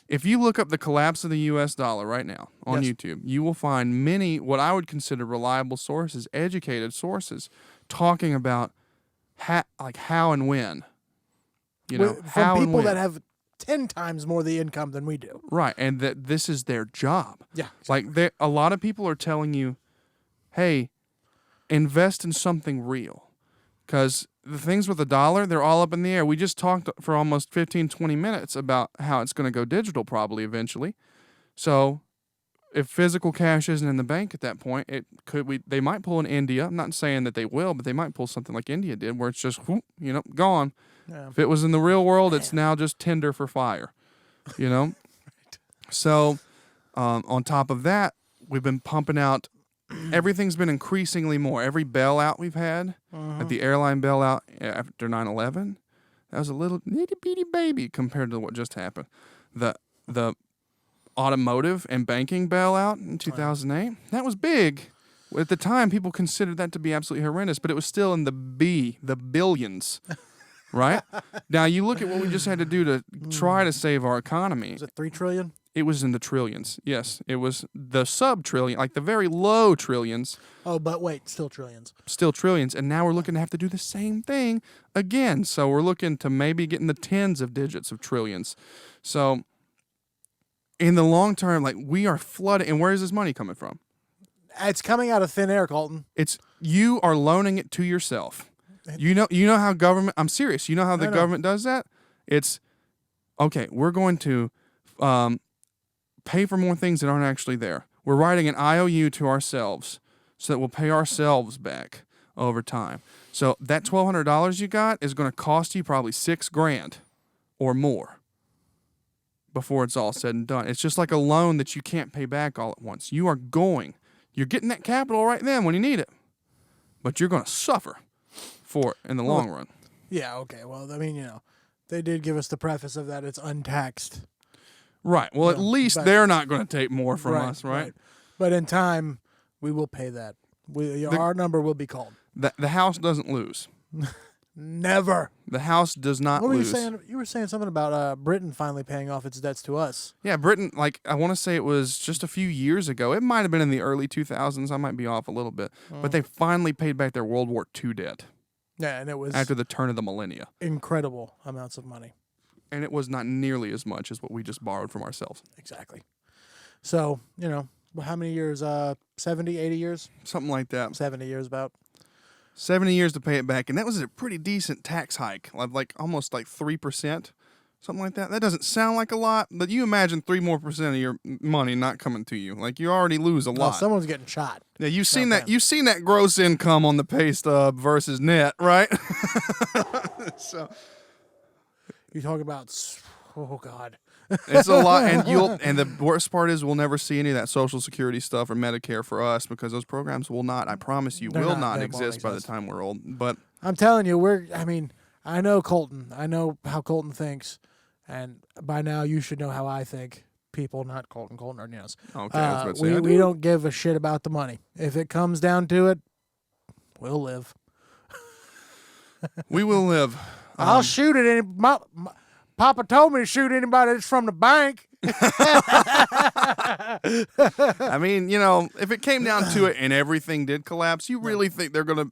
S1: if you look up the collapse of the U.S. dollar right now on YouTube, you will find many what I would consider reliable sources, educated sources, talking about how and when.
S2: From people that have 10 times more the income than we do.
S1: Right, and that this is their job.
S2: Yeah.
S1: Exactly. A lot of people are telling you, hey, invest in something real. Because the things with the dollar, they're all up in the air. We just talked for almost 15, 20 minutes about how it's going to go digital probably eventually. So if physical cash isn't in the bank at that point, they might pull an India. I'm not saying that they will, but they might pull something like India did where it's just, gone.
S2: Yeah.
S1: If it was in the real world, it's now just tinder for fire, Right. So on top of that, we've been pumping out, everything's been increasingly more. Every bailout we've had, like the airline bailout after 9/11, that was a little itty-bitty baby compared to what just happened. The automotive and banking bailout in 2008, that was big. At the time, people considered that to be absolutely horrendous, but it was still in the billions. Right? Now, you look at what we just had to do to try to save our economy.
S2: Was it $3 trillion?
S1: It was in the trillions. Yes. It was the sub-trillion, like the very low trillions.
S2: Oh, but wait, still trillions.
S1: Still trillions. And now we're looking to have to do the same thing again. So we're looking to maybe get in the tens of digits of trillions. So in the long term, we are flooded. And where is this money coming from?
S2: It's coming out of thin air, Colton.
S1: You are loaning it to yourself. You know how government, I'm serious, you know how the government does that? It's, okay, we're going to pay for more things that aren't actually there. We're writing an IOU to ourselves so that we'll pay ourselves back over time. So that $1,200 you got is going to cost you probably $6,000 or more before it's all said and done. It's just like a loan that you can't pay back all at once. You're getting that capital right then when you need it, but you're going to suffer for it in the long run.
S2: Yeah, okay. Well, I mean, they did give us the preface of that it's untaxed.
S1: Right. Well, at least they're not going to take more from us, right?
S2: But in time, we will pay that. Our number will be called.
S1: The house doesn't lose.
S2: Never.
S1: The house does not lose.
S2: What were you saying? You were saying something about Britain finally paying off its debts to us.
S1: Yeah, Britain, I want to say it was just a few years ago. It might have been in the early 2000s. I might be off a little bit. But they finally paid back their World War II debt.
S2: Yeah, and it was
S1: after the turn of the millennia.
S2: Incredible amounts of money.
S1: And it was not nearly as much as what we just borrowed from ourselves.
S2: Exactly. So, how many years? 70, 80 years?
S1: Something like that.
S2: 70 years about.
S1: 70 years to pay it back. And that was a pretty decent tax hike, almost 3%, something like that. That doesn't sound like a lot, but you imagine 3% more of your money not coming to you. You already lose a lot.
S2: Someone's getting shot.
S1: Yeah, you've seen that gross income on the pay stub versus net, right? So
S2: you talk about, oh God.
S1: It's a lot, and the worst part is we'll never see any of that Social Security stuff or Medicare for us because those programs will not, I promise you, will not exist by the time we're old. But
S2: I'm telling you, I know Colton. I know how Colton thinks, and by now you should know how I think. People, not Colton. Colton already knows.
S1: Okay,
S2: we don't give a shit about the money. If it comes down to it, we'll live.
S1: We will live.
S2: I'll shoot at Papa told me to shoot anybody that's from the bank.
S1: I mean, if it came down to it and everything did collapse, you really think they're going to...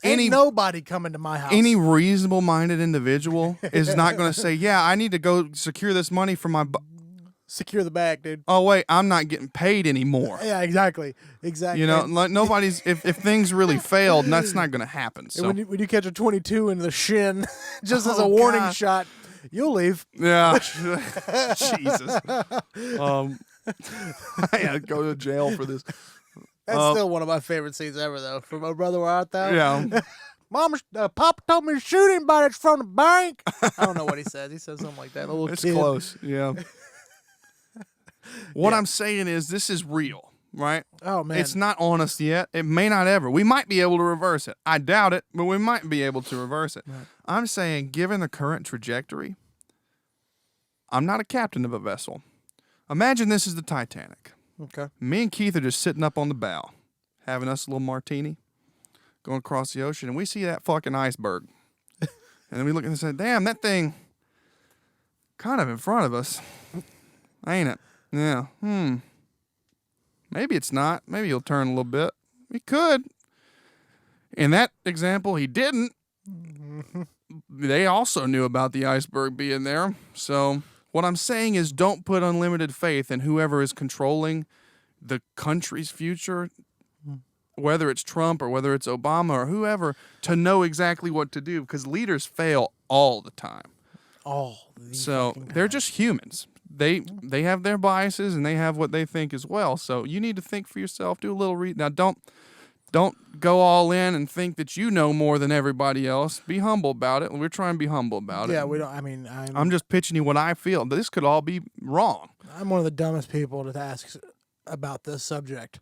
S2: Ain't nobody coming to my house.
S1: Any reasonable-minded individual is not going to say, yeah, I need to go secure this money for my...
S2: Secure the bag, dude.
S1: Oh, wait, I'm not getting paid anymore.
S2: Yeah, exactly.
S1: You know, like nobody's... if things really failed, that's not going to happen. So.
S2: When you catch a 22 in the shin, just as a warning shot, you'll leave.
S1: Yeah. Jesus. I go to jail for this.
S2: That's still one of my favorite scenes ever, though. From My Brother Where Art Thou?
S1: Yeah.
S2: Mama, Papa told me to shoot him, but it's from the bank. I don't know what he says. He says something like that. A little
S1: It's
S2: kid.
S1: close. Yeah. What I'm saying is this is real, right?
S2: Oh, man.
S1: It's not honest yet. It may not ever. We might be able to reverse it. I doubt it, but we might be able to reverse it.
S2: Right.
S1: I'm saying, given the current trajectory, I'm not a captain of a vessel. Imagine this is the Titanic.
S2: Okay.
S1: Me and Keith are just sitting up on the bow, having us a little martini, going across the ocean, and we see that fucking iceberg. And then we look and say, damn, that thing kind of in front of us, ain't it? Yeah. Maybe it's not. Maybe he'll turn a little bit. He could. In that example, he didn't. They also knew about the iceberg being there. So what I'm saying is don't put unlimited faith in whoever is controlling the country's future, whether it's Trump or whether it's Obama or whoever, to know exactly what to do, because leaders fail all the time. So they're just humans. They have their biases and they have what they think as well. So you need to think for yourself. Do a little read. Now don't go all in and think that you know more than everybody else. Be humble about it. We're trying to be humble about it.
S2: Yeah, we don't. I mean,
S1: I'm just pitching you what I feel. This could all be wrong.
S2: I'm one of the dumbest people to ask about this subject,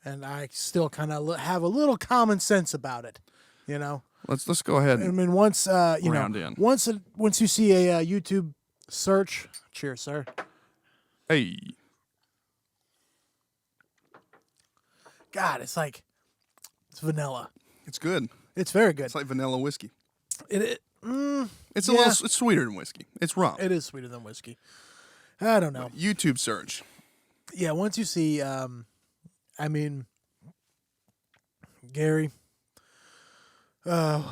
S2: and I still kind of have a little common sense about it. You know.
S1: Let's go ahead.
S2: I mean, once once you see a YouTube search. Cheers, sir.
S1: Hey.
S2: God, it's vanilla.
S1: It's good.
S2: It's very good.
S1: It's like vanilla whiskey.
S2: It's
S1: a little. It's sweeter than whiskey. It's rum.
S2: It is sweeter than whiskey. I don't know.
S1: YouTube search.
S2: Yeah, once you see, I mean, Gary.
S1: Talking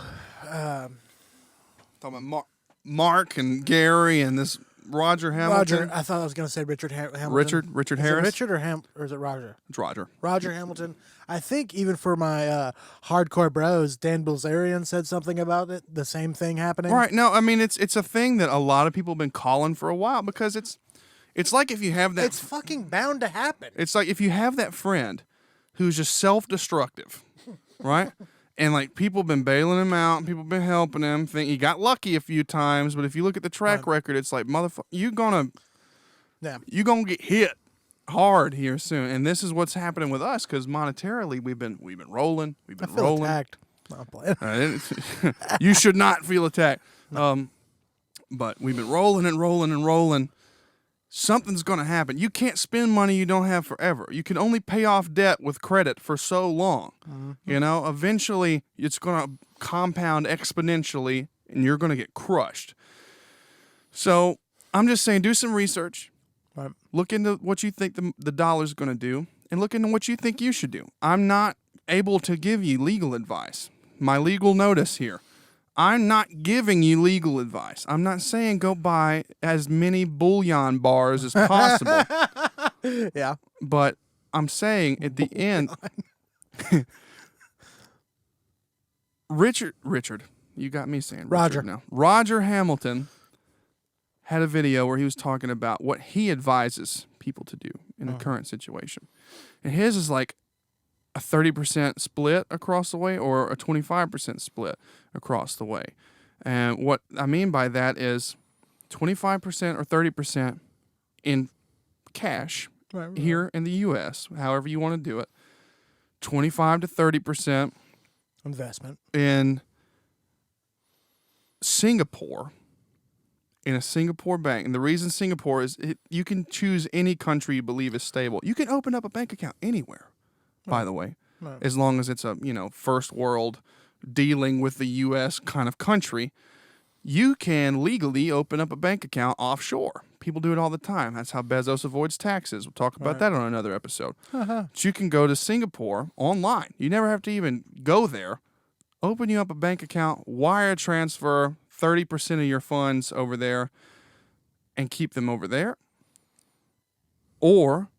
S1: about Mark and Gary and this Roger Hamilton.
S2: I thought I was going to say Richard Hamilton.
S1: Richard Harris.
S2: Is it Richard or is it Roger?
S1: It's Roger.
S2: Roger Hamilton. I think even for my hardcore bros, Dan Bilzerian said something about it. The same thing happening.
S1: Right. No, I mean it's a thing that a lot of people have been calling for a while, because it's like if you have that.
S2: It's fucking bound to happen.
S1: It's like if you have that friend who's just self-destructive, right? And like people have been bailing him out, people have been helping him. Think he got lucky a few times, but if you look at the track record, it's like motherfucker, you're gonna get hit hard here soon. And this is what's happening with us, because monetarily we've been rolling,
S2: I feel attacked. No, I'm playing.
S1: You should not feel attacked. But we've been rolling and rolling and rolling. Something's going to happen. You can't spend money you don't have forever. You can only pay off debt with credit for so long. Mm-hmm. You know, eventually it's going to compound exponentially and you're going to get crushed. So I'm just saying, do some research.
S2: Right.
S1: Look into what you think the dollar's going to do, and look into what you think you should do. I'm not able to give you legal advice. My legal notice here. I'm not giving you legal advice. I'm not saying go buy as many bullion bars as possible.
S2: Yeah.
S1: But I'm saying at the end, Richard, you got me saying
S2: Roger.
S1: Richard now. Roger Hamilton had a video where he was talking about what he advises people to do in a current situation. And his is like a 30% split across the way or a 25% split across the way. And what I mean by that is 25% or 30% in cash here in the U.S., however you want to do it. 25 to 30%
S2: investment
S1: in Singapore, in a Singapore bank. And the reason Singapore is you can choose any country you believe is stable. You can open up a bank account anywhere, by the way, as long as it's a first world dealing with the U.S. kind of country. You can legally open up a bank account offshore. People do it all the time. That's how Bezos avoids taxes. We'll talk about that on another episode. But you can go to Singapore online. You never have to even go there. open you up a bank account, wire transfer 30% of your funds over there and keep them over there, or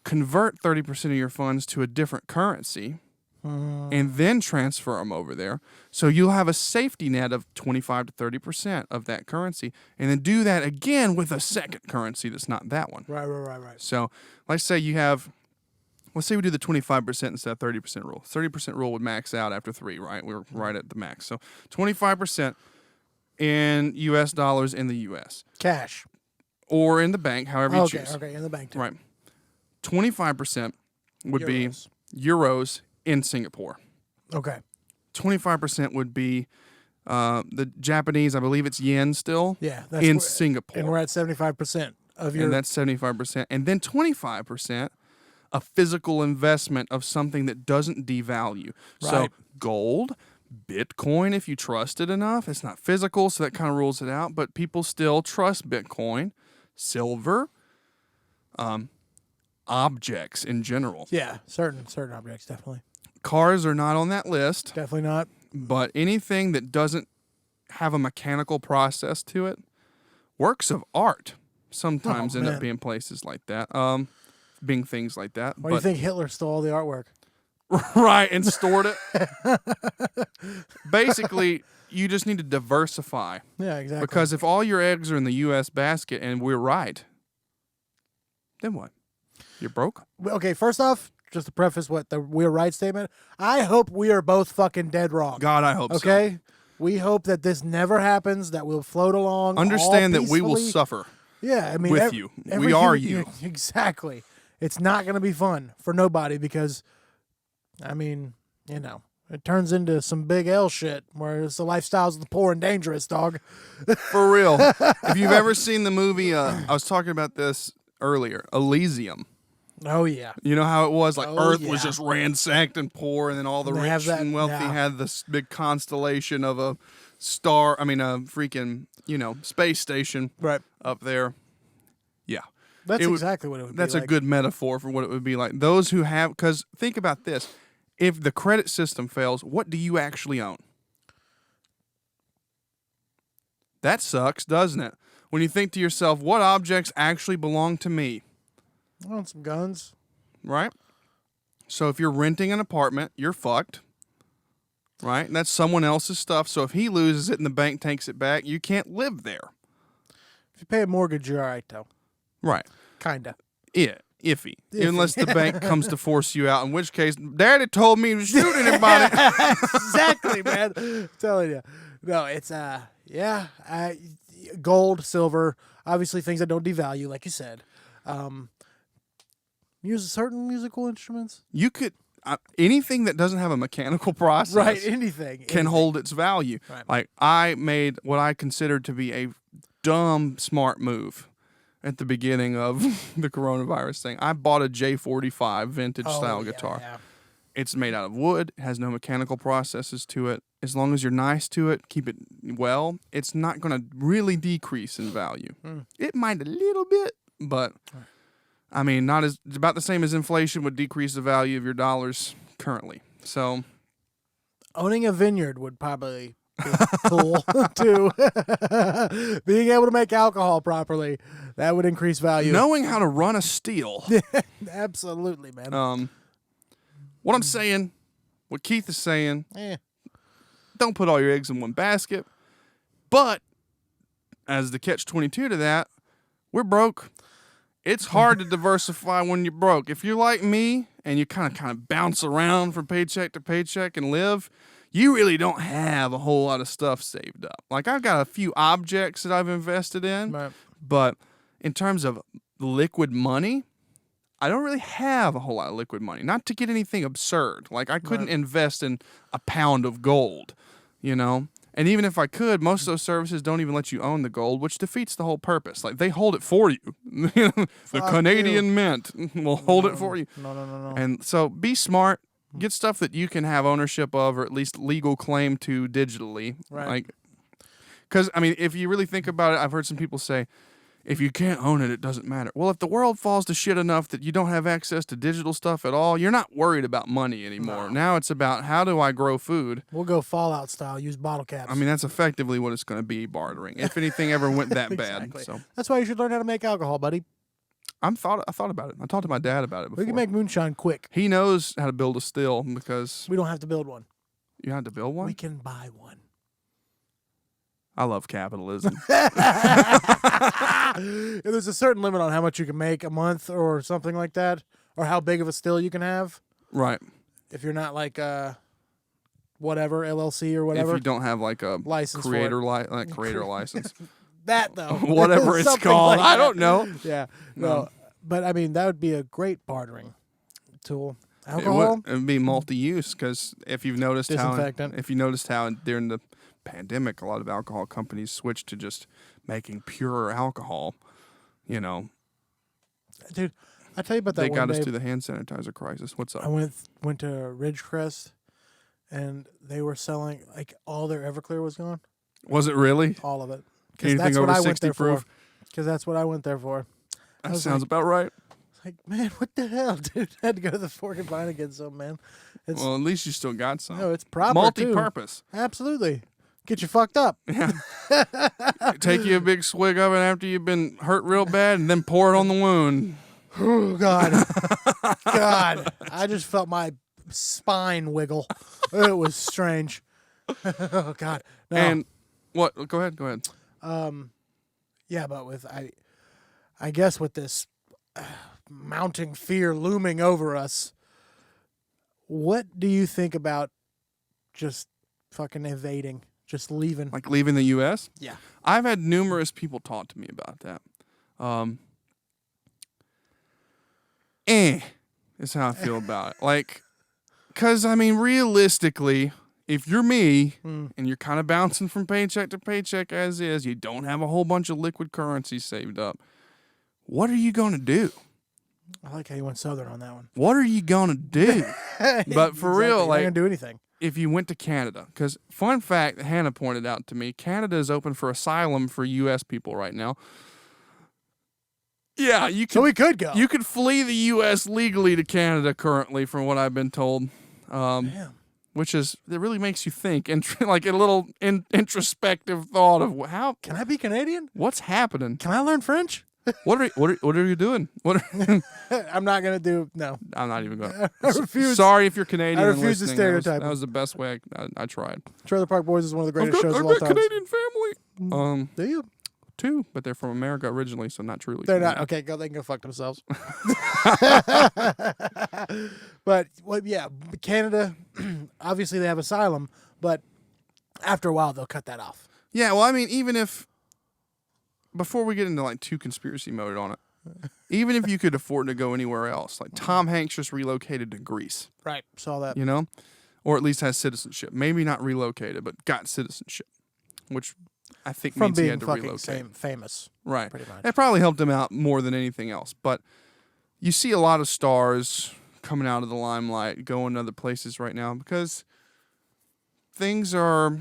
S1: convert 30% of your funds to a different currency and then transfer them over there. So you'll have a safety net of 25 to 30% of that currency, and then do that again with a second currency that's not that one.
S2: Right.
S1: So let's say we do the 25% instead of 30% rule. 30% rule would max out after 3, right? We're right at the max. So 25% in U.S. dollars in the U.S.
S2: Cash.
S1: Or in the bank, however you choose.
S2: Okay, in the bank too.
S1: Right. 25% would be
S2: Euros.
S1: euros in Singapore.
S2: Okay.
S1: 25% would be the Japanese, I believe it's yen still,
S2: Yeah.
S1: in Singapore.
S2: And we're at 75% of your...
S1: And that's 75%. And then 25%, a physical investment of something that doesn't devalue.
S2: Right.
S1: So gold, Bitcoin, if you trust it enough. It's not physical, so that kind of rules it out. But people still trust Bitcoin, silver, objects in general.
S2: Yeah, certain objects, definitely.
S1: Cars are not on that list.
S2: Definitely not.
S1: But anything that doesn't have a mechanical process to it, works of art sometimes end up being places like that. Being things like that.
S2: Why do you think Hitler stole all the artwork?
S1: Right, and stored it. Basically, you just need to diversify.
S2: Yeah, exactly.
S1: Because if all your eggs are in the U.S. basket and we're right, then what? You're broke?
S2: Okay, first off, just to preface what the we're right statement, I hope we are both fucking dead wrong.
S1: God, I hope so.
S2: Okay? We hope that this never happens, that we'll float along.
S1: Understand
S2: all
S1: that we will
S2: peacefully.
S1: suffer.
S2: Yeah, I mean,
S1: with you. We are you.
S2: Exactly. It's not going to be fun for nobody because, I mean, you know, it turns into some big L shit where it's the lifestyles of the poor and dangerous, dog.
S1: For real. If you've ever seen the movie, I was talking about this earlier, Elysium.
S2: Oh, yeah.
S1: You know how it was? Like Earth was
S2: yeah.
S1: just ransacked and poor, and then all the
S2: They have
S1: rich
S2: that-
S1: and wealthy
S2: yeah.
S1: had this big constellation of a star, a freaking, space station
S2: Right.
S1: up there. Yeah.
S2: That's
S1: It would-
S2: exactly what it would
S1: That's
S2: be
S1: a
S2: like.
S1: good metaphor for what it would be like. Those who have, because think about this. If the credit system fails, what do you actually own? That sucks, doesn't it? When you think to yourself, what objects actually belong to me?
S2: I want some guns.
S1: Right? So if you're renting an apartment, you're fucked. Right? And that's someone else's stuff. So if he loses it and the bank takes it back, you can't live there.
S2: If you pay a mortgage, you're all right, though.
S1: Right.
S2: Kinda.
S1: Yeah. Iffy. Unless the bank comes to force you out, in which case, Daddy told me to shoot anybody.
S2: Exactly, man. I'm telling you. No, it's, gold, silver, obviously things that don't devalue, like you said. Use certain musical instruments.
S1: You could, anything that doesn't have a mechanical process.
S2: Right, anything.
S1: Can hold its value.
S2: Right.
S1: Like, I made what I considered to be a dumb, smart move at the beginning of the coronavirus thing. I bought a J45 vintage style guitar.
S2: Yeah.
S1: It's made out of wood. It has no mechanical processes to it. As long as you're nice to it, keep it well, it's not going to really decrease in value. It might a little bit, but it's about the same as inflation would decrease the value of your dollars currently. So
S2: Owning a vineyard would probably be cool, too. Being able to make alcohol properly, that would increase value.
S1: knowing how to run a still.
S2: Absolutely, man.
S1: What I'm saying, what Keith is saying,
S2: Eh.
S1: don't put all your eggs in one basket. But as the catch-22 to that, we're broke. It's hard to diversify when you're broke. If you're like me and you kind of bounce around from paycheck to paycheck and live, you really don't have a whole lot of stuff saved up. Like, I've got a few objects that I've invested in,
S2: Right.
S1: but in terms of liquid money, I don't really have a whole lot of liquid money. Not to get anything absurd. Like, I couldn't invest in a pound of gold, And even if I could, most of those services don't even let you own the gold, which defeats the whole purpose. Like, they hold it for you. The Canadian Mint will hold it for you.
S2: No.
S1: And so be smart. Get stuff that you can have ownership of, or at least legal claim to digitally.
S2: Right.
S1: Like, because, if you really think about it, I've heard some people say, if you can't own it, it doesn't matter. Well, if the world falls to shit enough that you don't have access to digital stuff at all, you're not worried about money anymore.
S2: No.
S1: Now it's about how do I grow food?
S2: We'll go Fallout style. Use bottle caps.
S1: I mean, that's effectively what it's going to be, bartering. If anything ever went that
S2: Exactly.
S1: bad. So
S2: That's why you should learn how to make alcohol, buddy.
S1: I thought about it. I talked to my dad about it before.
S2: We can make moonshine quick.
S1: He knows how to build a still because
S2: We don't have to build one.
S1: you had to build one.
S2: We can buy one.
S1: I love capitalism.
S2: There's a certain limit on how much you can make a month or something like that, or how big of a still you can have.
S1: Right.
S2: If you're not like whatever LLC or whatever.
S1: If you don't have like a
S2: License for
S1: creator creator license,
S2: that though,
S1: whatever it's
S2: Something
S1: called,
S2: like
S1: I
S2: that.
S1: don't know.
S2: Yeah,
S1: No.
S2: no, but I mean that would be a great bartering tool.
S1: It
S2: Alcohol.
S1: would be multi-use because if you've noticed
S2: Disinfectant.
S1: how during the pandemic a lot of alcohol companies switched to just making pure alcohol, you know,
S2: Dude, I tell you about that
S1: they
S2: one
S1: got
S2: day.
S1: us through the hand sanitizer crisis. What's
S2: I
S1: up?
S2: went to Ridgecrest, and they were selling like all their Everclear was gone,
S1: Was it really?
S2: all of it. 'Cause
S1: Anything
S2: that's
S1: over
S2: what I went
S1: 60
S2: there
S1: proof?
S2: Because that's what I went there for. I
S1: That
S2: was
S1: sounds about right.
S2: Like, man, what the hell, dude? I had to go to the fork and vine again, so man. It's
S1: Well, at least you still got some.
S2: no, it's proper
S1: Multi-purpose.
S2: too. Absolutely, get you fucked up.
S1: Take you a big swig of it after you've been hurt real bad, and then pour it on the wound.
S2: Oh God, God! I just felt my spine wiggle. It was strange. Oh God, no.
S1: And what? Go ahead.
S2: Yeah, but with I guess with this mounting fear looming over us, what do you think about just fucking evading, just leaving?
S1: Like leaving the U.S.
S2: Yeah.
S1: I've had numerous people talk to me about that. Is how I feel about it. Like, because, I mean, realistically, if you're me and you're kind of bouncing from paycheck to paycheck as is, you don't have a whole bunch of liquid currency saved up, what are you going to do?
S2: I like how you went southern on that one.
S1: What are you going to do? But for real,
S2: You're not
S1: like,
S2: gonna do anything.
S1: if you went to Canada, because fun fact, Hannah pointed out to me, Canada is open for asylum for U.S. people right now. Yeah, you
S2: So
S1: could
S2: we could go.
S1: you could flee the U.S. legally to Canada currently, from what I've been told.
S2: Damn.
S1: Which is, it really makes you think, and like a little introspective thought of
S2: Can I be Canadian?
S1: what's happening.
S2: Can I learn French?
S1: What are you doing?
S2: I'm not gonna do no.
S1: I'm not even going.
S2: I refuse.
S1: Sorry if you're Canadian.
S2: I
S1: and
S2: refuse to
S1: listening.
S2: stereotype.
S1: That was the best way I tried.
S2: Trailer Park Boys is one of the
S1: I've
S2: greatest
S1: got,
S2: shows
S1: I've
S2: of all
S1: got
S2: time.
S1: Canadian family.
S2: Do you?
S1: Two, but they're from America originally, so not truly.
S2: They're not
S1: Canadian.
S2: okay. Go. They can go fuck themselves. But well, yeah, Canada. Obviously, they have asylum, but after a while, they'll cut that off.
S1: Yeah, well, I mean, even if, before we get into like too conspiracy mode on it, even if you could afford to go anywhere else, like Tom Hanks just relocated to Greece,
S2: Right. Saw that.
S1: you know, or at least has citizenship. Maybe not relocated, but got citizenship, which I think
S2: From
S1: means he
S2: being
S1: had to
S2: fucking
S1: relocate.
S2: famous.
S1: Right.
S2: pretty much.
S1: That probably helped him out more than anything else. But you see a lot of stars coming out of the limelight, going to other places right now because things are,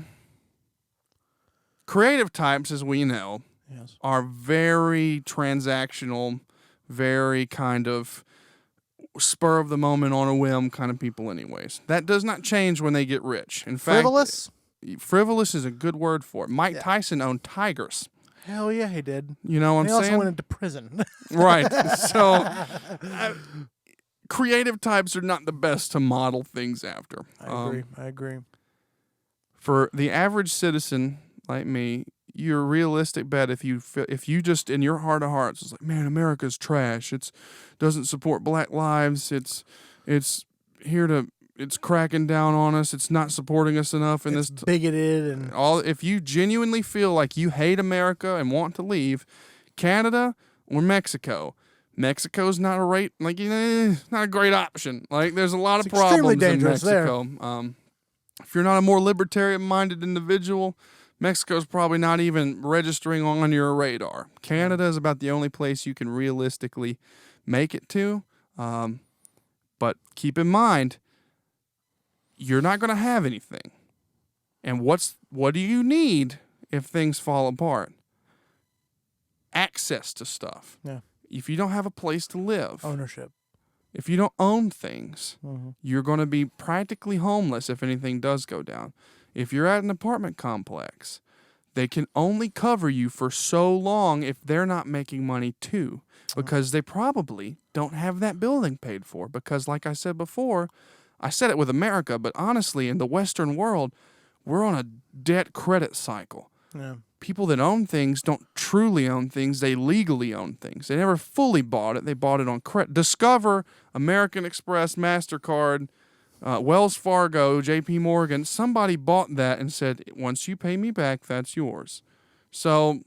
S1: creative types, as we know,
S2: Yes.
S1: are very transactional, very kind of spur of the moment on a whim kind of people anyways. That does not change when they get rich. In fact,
S2: Frivolous?
S1: frivolous is a good word for it. Mike
S2: Yeah.
S1: Tyson owned tigers.
S2: Hell yeah, he did.
S1: You know what
S2: And he
S1: I'm
S2: also
S1: saying?
S2: went into prison.
S1: Right. So creative types are not the best to model things after.
S2: I agree.
S1: For the average citizen like me, your realistic bet, if you just in your heart of hearts is like, man, America's trash. It's doesn't support black lives. It's here to, it's cracking down on us. It's not supporting us enough in
S2: It's
S1: this.
S2: bigoted and
S1: All if you genuinely feel like you hate America and want to leave, Canada or Mexico. Mexico's not not a great option. Like there's a lot of
S2: It's extremely
S1: problems in
S2: dangerous there.
S1: Mexico. If you're not a more libertarian-minded individual, Mexico's probably not even registering on your radar. Canada is about the only place you can realistically make it to. But keep in mind, you're not going to have anything. And what do you need if things fall apart? access to stuff.
S2: Yeah.
S1: If you don't have a place to live,
S2: Ownership.
S1: if you don't own things,
S2: Mm-hmm.
S1: you're going to be practically homeless if anything does go down. If you're at an apartment complex, they can only cover you for so long if they're not making money too, because they probably don't have that building paid for. Because like I said before, I said it with America, but honestly, in the Western world, we're on a debt credit cycle.
S2: Yeah.
S1: People that own things don't truly own things. They legally own things. They never fully bought it. They bought it on credit. Discover, American Express, MasterCard, Wells Fargo, JP Morgan. Somebody bought that and said, once you pay me back, that's yours. So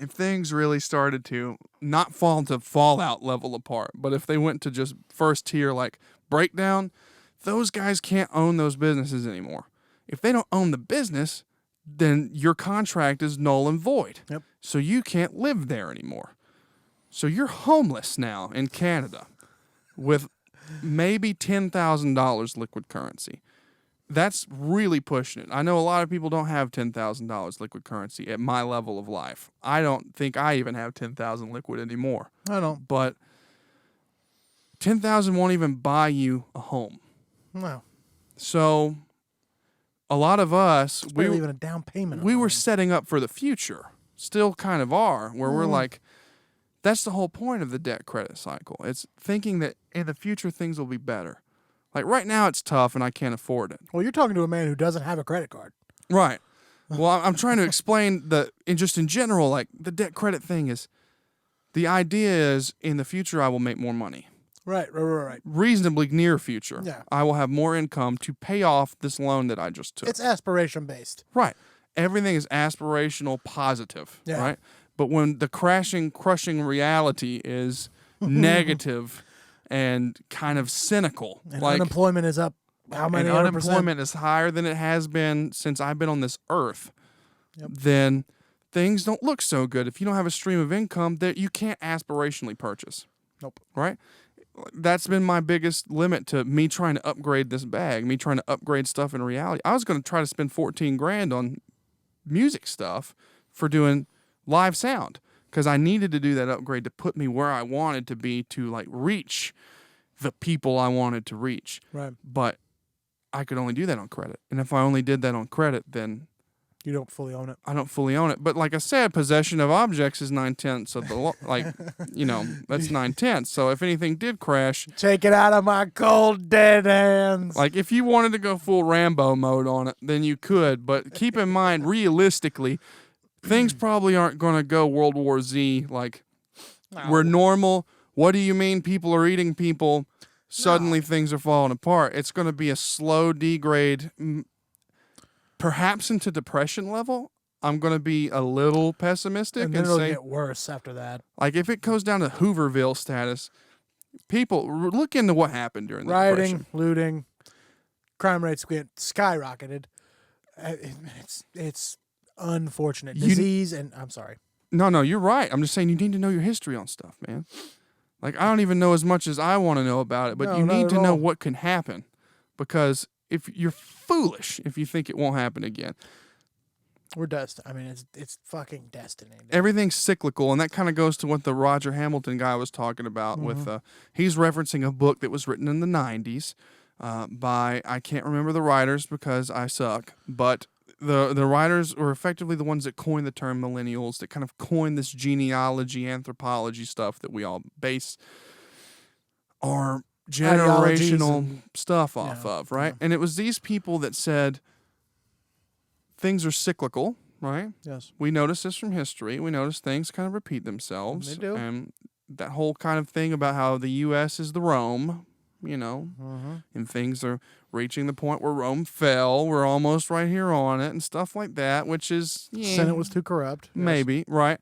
S1: if things really started to not fall to fallout level apart, but if they went to just first tier like breakdown, those guys can't own those businesses anymore. If they don't own the business, then your contract is null and void.
S2: Yep.
S1: So you can't live there anymore. So you're homeless now in Canada with maybe $10,000 liquid currency. That's really pushing it. I know a lot of people don't have $10,000 liquid currency at my level of life. I don't think I even have 10,000 liquid anymore.
S2: I don't.
S1: But 10,000 won't even buy you a home.
S2: No.
S1: So a lot of us,
S2: We even a down payment.
S1: we
S2: on
S1: were
S2: it.
S1: setting up for the future. Still kind of are, where we're like, that's the whole point of the debt credit cycle. It's thinking that in the future things will be better. Like right now it's tough and I can't afford it.
S2: Well, you're talking to a man who doesn't have a credit card.
S1: Right. Well, I'm trying to explain just in general, like the debt credit thing is, the idea is in the future I will make more money.
S2: Right.
S1: Reasonably near future.
S2: Yeah.
S1: I will have more income to pay off this loan that I just took.
S2: It's aspiration based.
S1: Right. Everything is aspirational positive,
S2: Yeah.
S1: right? But when the crushing reality is negative and kind of cynical,
S2: And
S1: like
S2: unemployment is up. How many?
S1: and
S2: 100%?
S1: unemployment is higher than it has been since I've been on this earth,
S2: Yep.
S1: then things don't look so good. If you don't have a stream of income, that you can't aspirationally purchase.
S2: Nope.
S1: Right? That's been my biggest limit to me trying to upgrade this bag, me trying to upgrade stuff in reality. I was going to try to spend 14 grand on music stuff for doing live sound because I needed to do that upgrade to put me where I wanted to be to like reach the people I wanted to reach.
S2: Right.
S1: But I could only do that on credit. And if I only did that on credit, then
S2: You don't fully own it.
S1: I don't fully own it. But like I said, possession of objects is 9/10 of the law. Like, that's 9/10. So if anything did crash,
S2: Take it out of my cold dead hands.
S1: like if you wanted to go full Rambo mode on it, then you could. But keep in mind, realistically, things probably aren't going to go World War Z. Like, we're normal. What do you mean people are eating people? Suddenly things are falling apart. It's going to be a slow degrade, perhaps into depression level. I'm going to be a little pessimistic
S2: and then
S1: and
S2: it'll
S1: say,
S2: get worse after that.
S1: like, if it goes down to Hooverville status, people look into what happened during the
S2: Rioting,
S1: Depression.
S2: looting, crime rates get skyrocketed. It's unfortunate. Disease and I'm sorry.
S1: No, you're right. I'm just saying you need to know your history on stuff, man. Like, I don't even know as much as I want to know about it, but
S2: No,
S1: you
S2: not
S1: need
S2: at
S1: to know
S2: all.
S1: what can happen, because if you're foolish if you think it won't happen again.
S2: We're destined. I mean, it's fucking destiny. dude.
S1: Everything's cyclical, and that kind of goes to what the Roger Hamilton guy was talking about with he's referencing a book that was written in the 90s by, I can't remember the writers because I suck, but the writers were effectively the ones that coined the term millennials, that kind of coined this genealogy, anthropology stuff that we all base our generational stuff off of, right? And it was these people that said things are cyclical, right?
S2: Yes.
S1: We notice this from history. We notice things kind of repeat themselves.
S2: They do.
S1: And that whole kind of thing about how the U.S. is the Rome, and things are reaching the point where Rome fell. We're almost right here on it and stuff like that, which is...
S2: Senate was too corrupt. Yes.
S1: Maybe, right?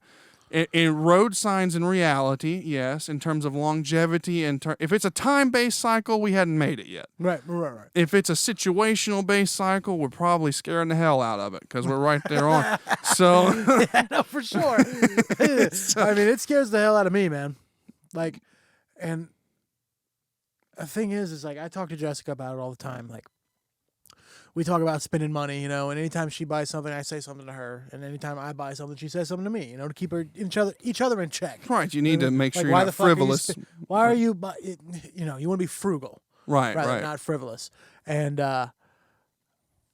S1: In road signs in reality, yes. In terms of longevity, if it's a time-based cycle, we hadn't made it yet.
S2: Right.
S1: If it's a situational-based cycle, we're probably scaring the hell out of it because we're right there on. So,
S2: Yeah, no, for sure. I mean, it scares the hell out of me, man. Like, and the thing is like I talk to Jessica about it all the time. Like, we talk about spending money, and anytime she buys something, I say something to her, and anytime I buy something, she says something to me, to keep each other in check.
S1: Right. You need to make
S2: Like,
S1: sure you're not frivolous.
S2: Why are you? You want to be frugal,
S1: Right.
S2: rather
S1: Right.
S2: not frivolous. And I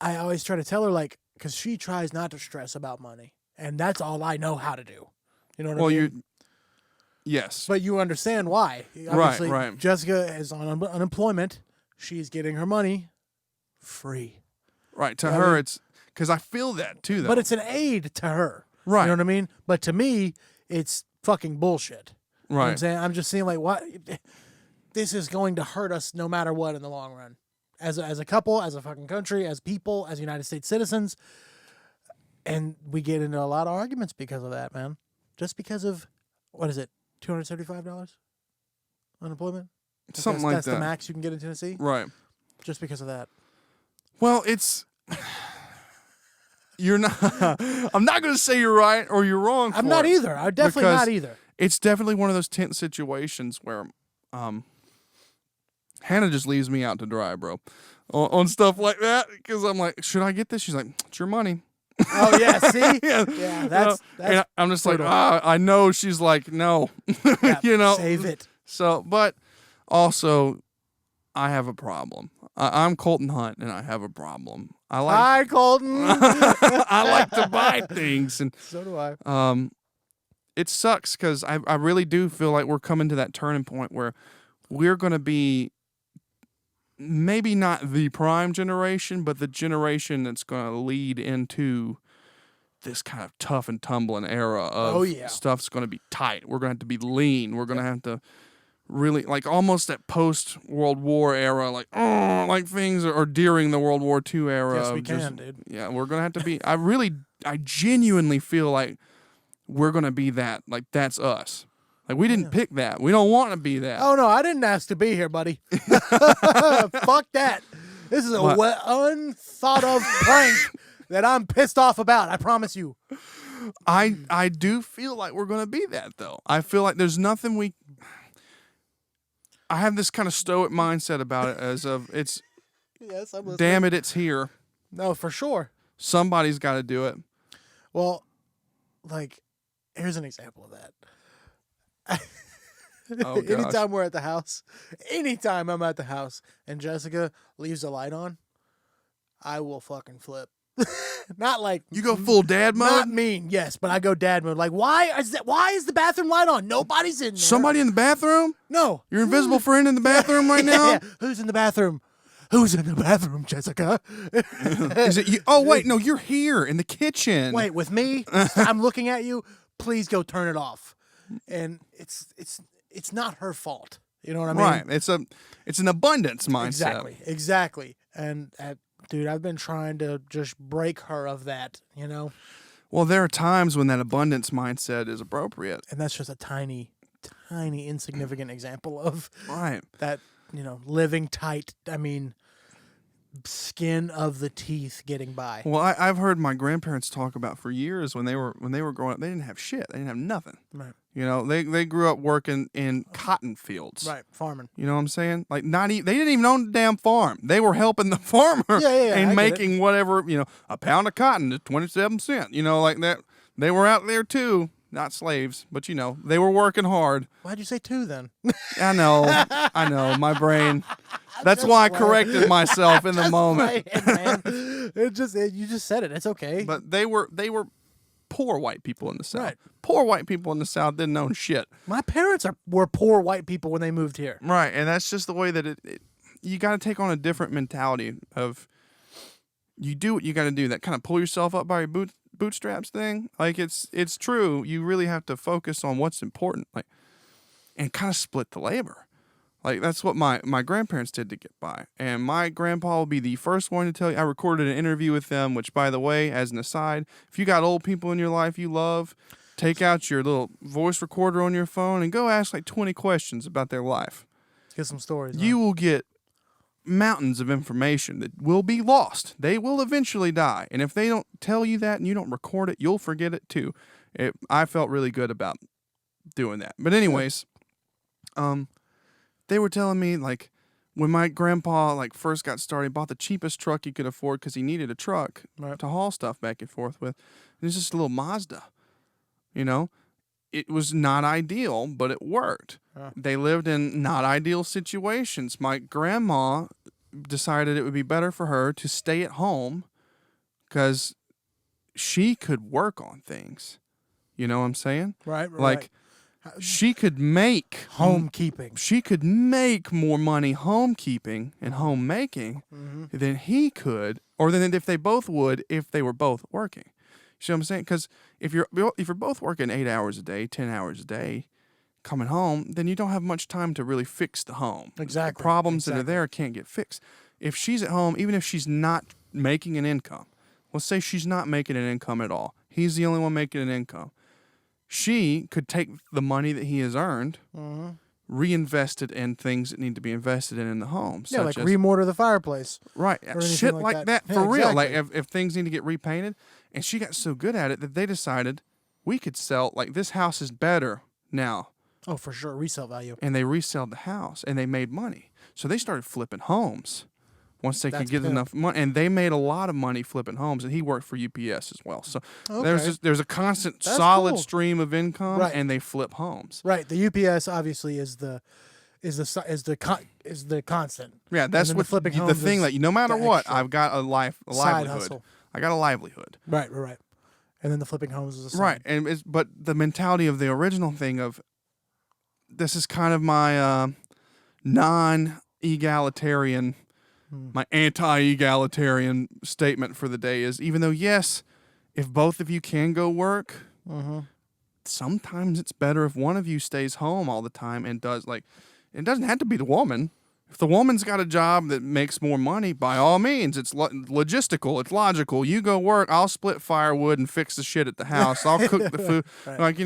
S2: always try to tell her, like, because she tries not to stress about money, and that's all I know how to do. You know what I mean?
S1: Yes.
S2: But you understand why. Obviously,
S1: right.
S2: Jessica is on unemployment. She's getting her money free.
S1: Right. To
S2: You know
S1: her,
S2: what I mean?
S1: it's because I feel that too, though.
S2: But it's an aid to her.
S1: Right.
S2: You know what I mean? But to me, it's fucking bullshit. You know what I'm
S1: right.
S2: saying? I'm just seeing, like, what? This is going to hurt us no matter what in the long run. As a couple, as a fucking country, as people, as United States citizens. And we get into a lot of arguments because of that, man. Just because of, what is it, $275 unemployment?
S1: Something like
S2: that's
S1: that.
S2: That's the max you can get in Tennessee?
S1: Right.
S2: Just because of that.
S1: Well, it's. You're not. I'm not going to say you're right or you're wrong.
S2: I'm not either. I'm definitely not either.
S1: It's definitely one of those tense situations where Hannah just leaves me out to dry, bro, on stuff like that. Because I'm like, should I get this? She's like, it's your money.
S2: Oh, yeah, see?
S1: Yeah,
S2: that's
S1: and I'm just
S2: brutal.
S1: like, I know. She's like, no.
S2: Yeah, save it.
S1: So, but also, I have a problem. I'm Colton Hunt, and I have a problem.
S2: Hi, Colton.
S1: I like to buy things, and
S2: so do I.
S1: It sucks because I really do feel like we're coming to that turning point where we're going to be maybe not the prime generation, but the generation that's going to lead into this kind of tough and tumbling era of stuff's going to be tight. We're going to have to be lean. We're going to have to really, like, almost that post-World War era, like things are during the World War II era.
S2: Yes, we can, dude.
S1: Yeah, we're going to have to be, I genuinely feel like we're going to be that. Like, that's us. Like, we didn't pick that. We don't want to be that.
S2: Oh, no, I didn't ask to be here, buddy. Fuck that. This is a unthought of prank that I'm pissed off about. I promise you.
S1: I do feel like we're going to be that, though. I feel like there's nothing I have this kind of stoic mindset about it as of it's,
S2: yes, I'm listening.
S1: Damn it, it's here.
S2: No, for sure.
S1: Somebody's got to do it.
S2: Well, like, here's an example of that.
S1: Oh, gosh.
S2: Anytime we're at the house, anytime I'm at the house and Jessica leaves the light on, I will fucking flip. Not like
S1: you go full dad mode.
S2: Not mean, yes, but I go dad mode. Like, why is the bathroom light on? Nobody's in there.
S1: Somebody in the bathroom?
S2: No.
S1: Your invisible friend in the bathroom right now?
S2: Yeah. Who's in the bathroom? Who's in the bathroom, Jessica?
S1: Is it you? Oh, wait, no, you're here in the kitchen.
S2: Wait, with me? I'm looking at you. Please go turn it off. And it's not her fault. You know what I mean?
S1: Right. It's an abundance mindset.
S2: Exactly. And dude, I've been trying to just break her of that,
S1: Well, there are times when that abundance mindset is appropriate.
S2: And that's just a tiny, insignificant example of
S1: right.
S2: That, living tight. I mean, skin of the teeth getting by.
S1: Well, I've heard my grandparents talk about for years when they were growing up, they didn't have shit. They didn't have nothing.
S2: Right.
S1: They grew up working in cotton fields.
S2: Right, farming.
S1: You know what I'm saying? Like they didn't even own the damn farm. They were helping the farmer and making whatever, a pound of cotton at 27 cents. Like that. They were out there too. Not slaves, but they were working hard.
S2: Why'd you say two then?
S1: I know, my brain. That's why I corrected myself in the moment.
S2: Man. You just said it. It's okay.
S1: But they were poor white people in the South.
S2: Right.
S1: Poor white people in the South didn't own shit.
S2: My parents were poor white people when they moved here.
S1: Right, and that's just the way that you got to take on a different mentality of you do what you got to do. That kind of pull yourself up by your bootstraps thing. Like it's true. You really have to focus on what's important, and kind of split the labor. Like that's what my grandparents did to get by. And my grandpa will be the first one to tell you. I recorded an interview with them, which, by the way, as an aside, if you got old people in your life you love, take out your little voice recorder on your phone and go ask like 20 questions about their life.
S2: Get some stories.
S1: You will get mountains of information that will be lost. They will eventually die. And if they don't tell you that and you don't record it, you'll forget it too. I felt really good about doing that. But anyways, they were telling me, like, when my grandpa like first got started, he bought the cheapest truck he could afford because he needed a truck
S2: Right.
S1: to haul stuff back and forth with. It was just a little Mazda, you know. It was not ideal, but it worked. They lived in not ideal situations. My grandma decided it would be better for her to stay at home because she could work on things. You know what I'm saying?
S2: Right.
S1: Like she could make
S2: homekeeping.
S1: She could make more money homekeeping and homemaking than he could, or than if they both would if they were both working. You see what I'm saying? Because if you're both working 8 hours a day, 10 hours a day, coming home, then you don't have much time to really fix the home.
S2: Exactly.
S1: The problems that are there can't get fixed. If she's at home, even if she's not making an income, let's say she's not making an income at all. He's the only one making an income. She could take the money that he has earned, reinvest it in things that need to be invested in the home.
S2: Yeah, like remortar the fireplace.
S1: Right. Shit like that for
S2: Yeah,
S1: real.
S2: exactly.
S1: Like if things need to get repainted. And she got so good at it that they decided we could sell, like this house is better now.
S2: Oh, for sure. Resale value.
S1: And they resold the house and they made money. So they started flipping homes once they could get enough money. And they made a lot of money flipping homes. And he worked for UPS as well. So there's a constant solid stream of income and they flip homes.
S2: Right. The UPS obviously is the constant.
S1: Yeah, that's what
S2: flipping
S1: the
S2: homes
S1: thing
S2: is
S1: that no matter what,
S2: extra.
S1: I've got a livelihood.
S2: Hustle.
S1: I got a livelihood.
S2: Right. And then the flipping homes is the same.
S1: Right. And but the mentality of the original thing of this is kind of my non-egalitarian, my anti-egalitarian statement for the day is, even though, yes, if both of you can go work, sometimes it's better if one of you stays home all the time and does, like, it doesn't have to be the woman. If the woman's got a job that makes more money, by all means, it's logistical, it's logical. You go work, I'll split firewood and fix the shit at the house. I'll cook the food. Like,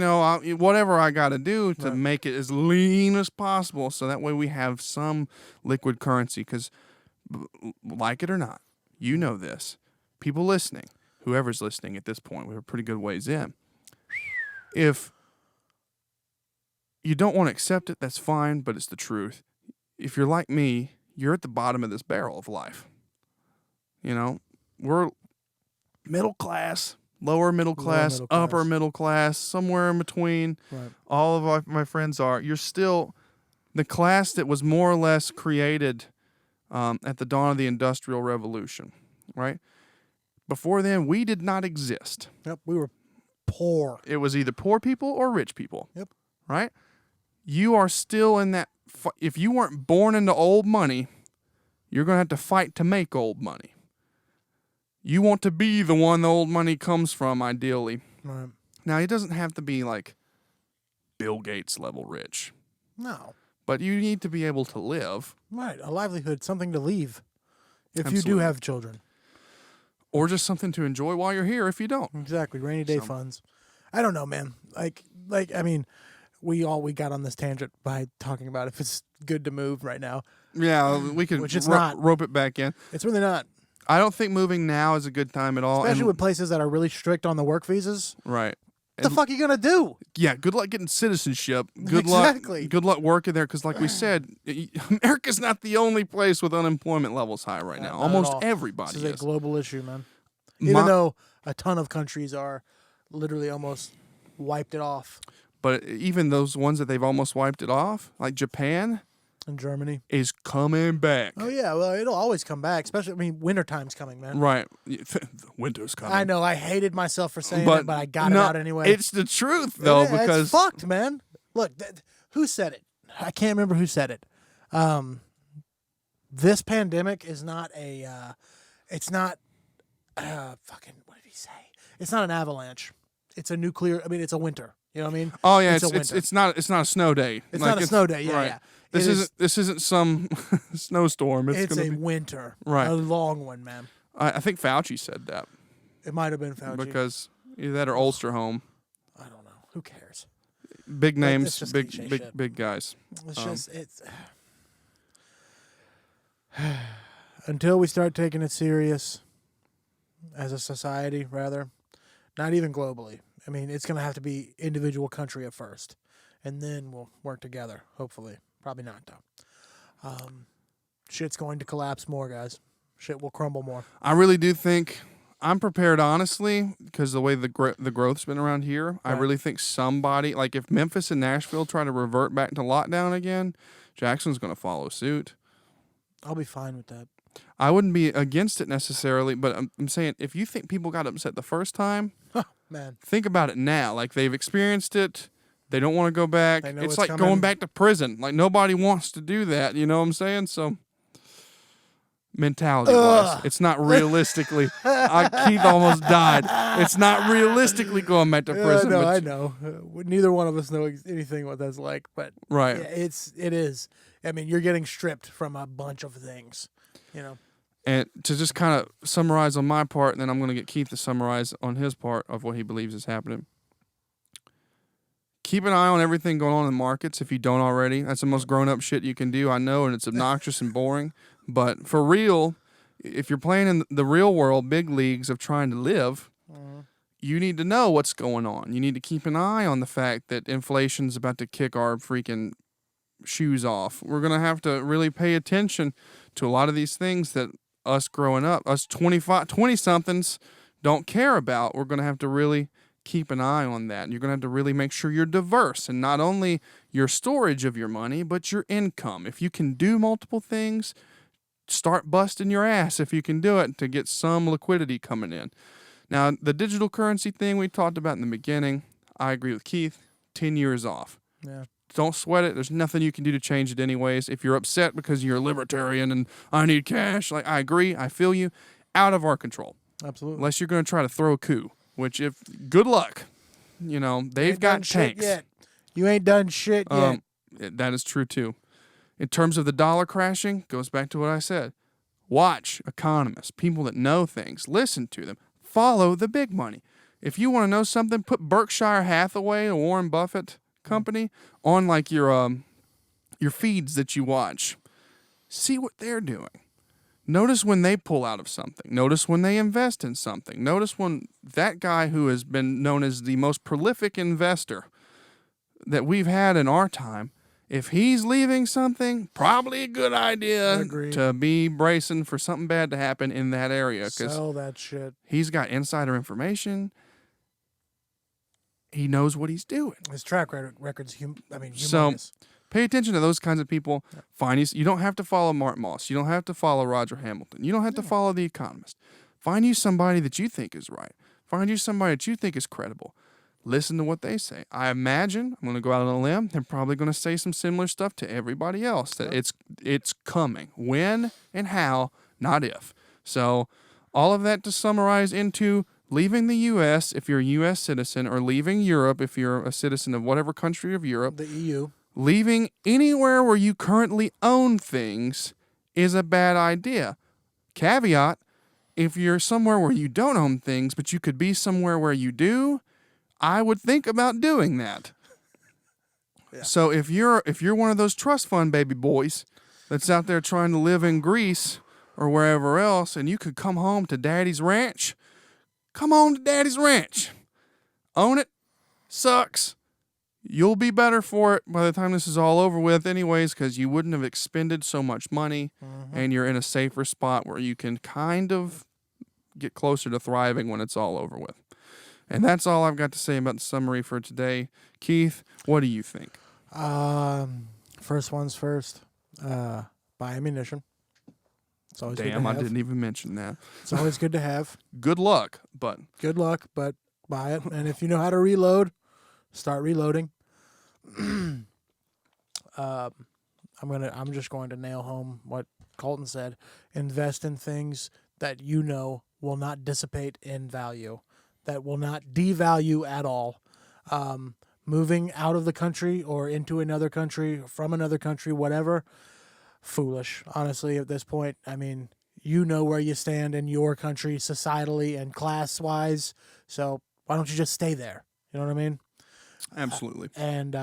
S1: whatever I got to do to make it as lean as possible so that way we have some liquid currency. Because, like it or not, you know this. People listening, whoever's listening at this point, we're a pretty good ways in. If you don't want to accept it, that's fine, but it's the truth. If you're like me, you're at the bottom of this barrel of life. We're middle class, lower middle class, upper middle class, somewhere in between.
S2: Right.
S1: All of my friends are. You're still the class that was more or less created at the dawn of the Industrial Revolution, right? Before then, we did not exist.
S2: Yep, we were poor.
S1: It was either poor people or rich people.
S2: Yep.
S1: Right? You are still in that. If you weren't born into old money, you're going to have to fight to make old money. You want to be the one the old money comes from, ideally.
S2: Right.
S1: Now, it doesn't have to be like Bill Gates level rich.
S2: No.
S1: But you need to be able to live.
S2: Right. A livelihood, something to leave if
S1: Absolutely.
S2: you do have children.
S1: Or just something to enjoy while you're here if you don't.
S2: Exactly. Rainy day funds. I don't know, man. I mean, we got on this tangent by talking about if it's good to move right now.
S1: Yeah, we could rope it back in.
S2: It's really not.
S1: I don't think moving now is a good time at all.
S2: Especially with places that are really strict on the work visas.
S1: Right.
S2: What the fuck are you going to do?
S1: Yeah, good luck getting citizenship. Good luck working there. Because like we said, America's not the only place with unemployment levels high right now. Almost everybody is.
S2: This is a global issue, man. Even though a ton of countries are literally almost wiped it off.
S1: But even those ones that they've almost wiped it off, like Japan
S2: and Germany,
S1: is coming back.
S2: Oh, yeah. Well, it'll always come back, especially, wintertime's coming, man.
S1: Right. Winter's coming.
S2: I know. I hated myself for saying it, but I got it out anyway.
S1: It's the truth, though, because...
S2: It's fucked, man. Look, who said it? I can't remember who said it. This pandemic is not it's not... fucking... What did he say? It's not an avalanche. It's a nuclear... it's a winter. You know what I mean?
S1: Oh yeah, it's not a snow day.
S2: It's not a snow day. Yeah, right. Yeah.
S1: This isn't some snowstorm.
S2: It's a winter.
S1: Right.
S2: A long one, man.
S1: I think Fauci said that.
S2: It might have been Fauci.
S1: Because either that or Ulsterholm.
S2: I don't know. Who cares?
S1: Big names, big guys.
S2: It's until we start taking it serious as a society, rather, not even globally. It's going to have to be individual country at first, and then we'll work together, hopefully. Probably not, though. shit's going to collapse more, guys. Shit will crumble more.
S1: I really do think I'm prepared, honestly, because the way the growth's been around here. I
S2: Right.
S1: really think somebody, like if Memphis and Nashville try to revert back to lockdown again, Jackson's going to follow suit.
S2: I'll be fine with that.
S1: I wouldn't be against it necessarily, but I'm saying if you think people got upset the first time,
S2: Man,
S1: think about it now. Like they've experienced it. They don't want to go back.
S2: They know
S1: It's
S2: it's
S1: like
S2: coming.
S1: going back to prison. Like nobody wants to do that. You know what I'm saying? So mentality wise, it's not realistically. Keith almost died. It's not realistically going back to prison.
S2: No,
S1: but-
S2: I know. Neither one of us know anything what that's like, but
S1: Right.
S2: yeah, it is. I mean, you're getting stripped from a bunch of things, you know.
S1: And to just kind of summarize on my part, and then I'm going to get Keith to summarize on his part of what he believes is happening. Keep an eye on everything going on in the markets if you don't already. That's the most grown-up shit you can do, I know, and it's obnoxious and boring. But for real, if you're playing in the real world, big leagues of trying to live, you need to know what's going on. You need to keep an eye on the fact that inflation's about to kick our freaking shoes off. We're going to have to really pay attention to a lot of these things that us growing up, us 20-somethings don't care about. We're going to have to really keep an eye on that. And you're going to have to really make sure you're diverse and not only your storage of your money, but your income. If you can do multiple things, start busting your ass if you can do it to get some liquidity coming in. Now, the digital currency thing we talked about in the beginning, I agree with Keith, 10 years off.
S2: Yeah.
S1: Don't sweat it. There's nothing you can do to change it anyways. If you're upset because you're a libertarian and I need cash, like I agree, I feel you, out of our control.
S2: Absolutely.
S1: Unless you're going to try to throw a coup, which if good luck. You know, they've got tanks.
S2: Yet. You ain't done shit yet.
S1: That is true too. In terms of the dollar crashing, goes back to what I said. Watch economists, people that know things, listen to them, follow the big money. If you want to know something, put Berkshire Hathaway or Warren Buffett company on like your feeds that you watch. See what they're doing. Notice when they pull out of something. Notice when they invest in something. Notice when that guy who has been known as the most prolific investor that we've had in our time, if he's leaving something, probably a good idea
S2: Agreed.
S1: to be bracing for something bad to happen in that area because
S2: Sell that shit.
S1: he's got insider information. He knows what he's doing.
S2: His track record's humongous.
S1: So pay attention to those kinds of people. You don't have to follow Mark Moss. You don't have to follow Roger Hamilton. You don't have to follow The Economist. Find you somebody that you think is right. Find you somebody that you think is credible. Listen to what they say. I imagine, I'm going to go out on a limb, they're probably going to say some similar stuff to everybody else, that it's coming. When and how, not if. So all of that to summarize into leaving the U.S. if you're a U.S. citizen, or leaving Europe if you're a citizen of whatever country of Europe.
S2: The EU.
S1: Leaving anywhere where you currently own things is a bad idea. Caveat, if you're somewhere where you don't own things, but you could be somewhere where you do, I would think about doing that. Yeah. So if you're one of those trust fund baby boys that's out there trying to live in Greece or wherever else, and you could come home to Daddy's ranch, come on to Daddy's ranch. Own it. Sucks. You'll be better for it by the time this is all over with anyways, because you wouldn't have expended so much money, and you're in a safer spot where you can kind of get closer to thriving when it's all over with. And that's all I've got to say about the summary for today. Keith, what do you think?
S2: First one's first. Buy ammunition. It's always good to
S1: Damn, I
S2: have.
S1: didn't even mention that.
S2: It's always good to have.
S1: Good luck, but
S2: Good luck, but buy it. And if you know how to reload, start reloading. I'm just going to nail home what Colton said. Invest in things that you know will not dissipate in value, that will not devalue at all. Moving out of the country or into another country, from another country, whatever, foolish, honestly, at this point. I mean, you know where you stand in your country societally and class-wise, so why don't you just stay there? You know what I mean?
S1: absolutely.
S2: And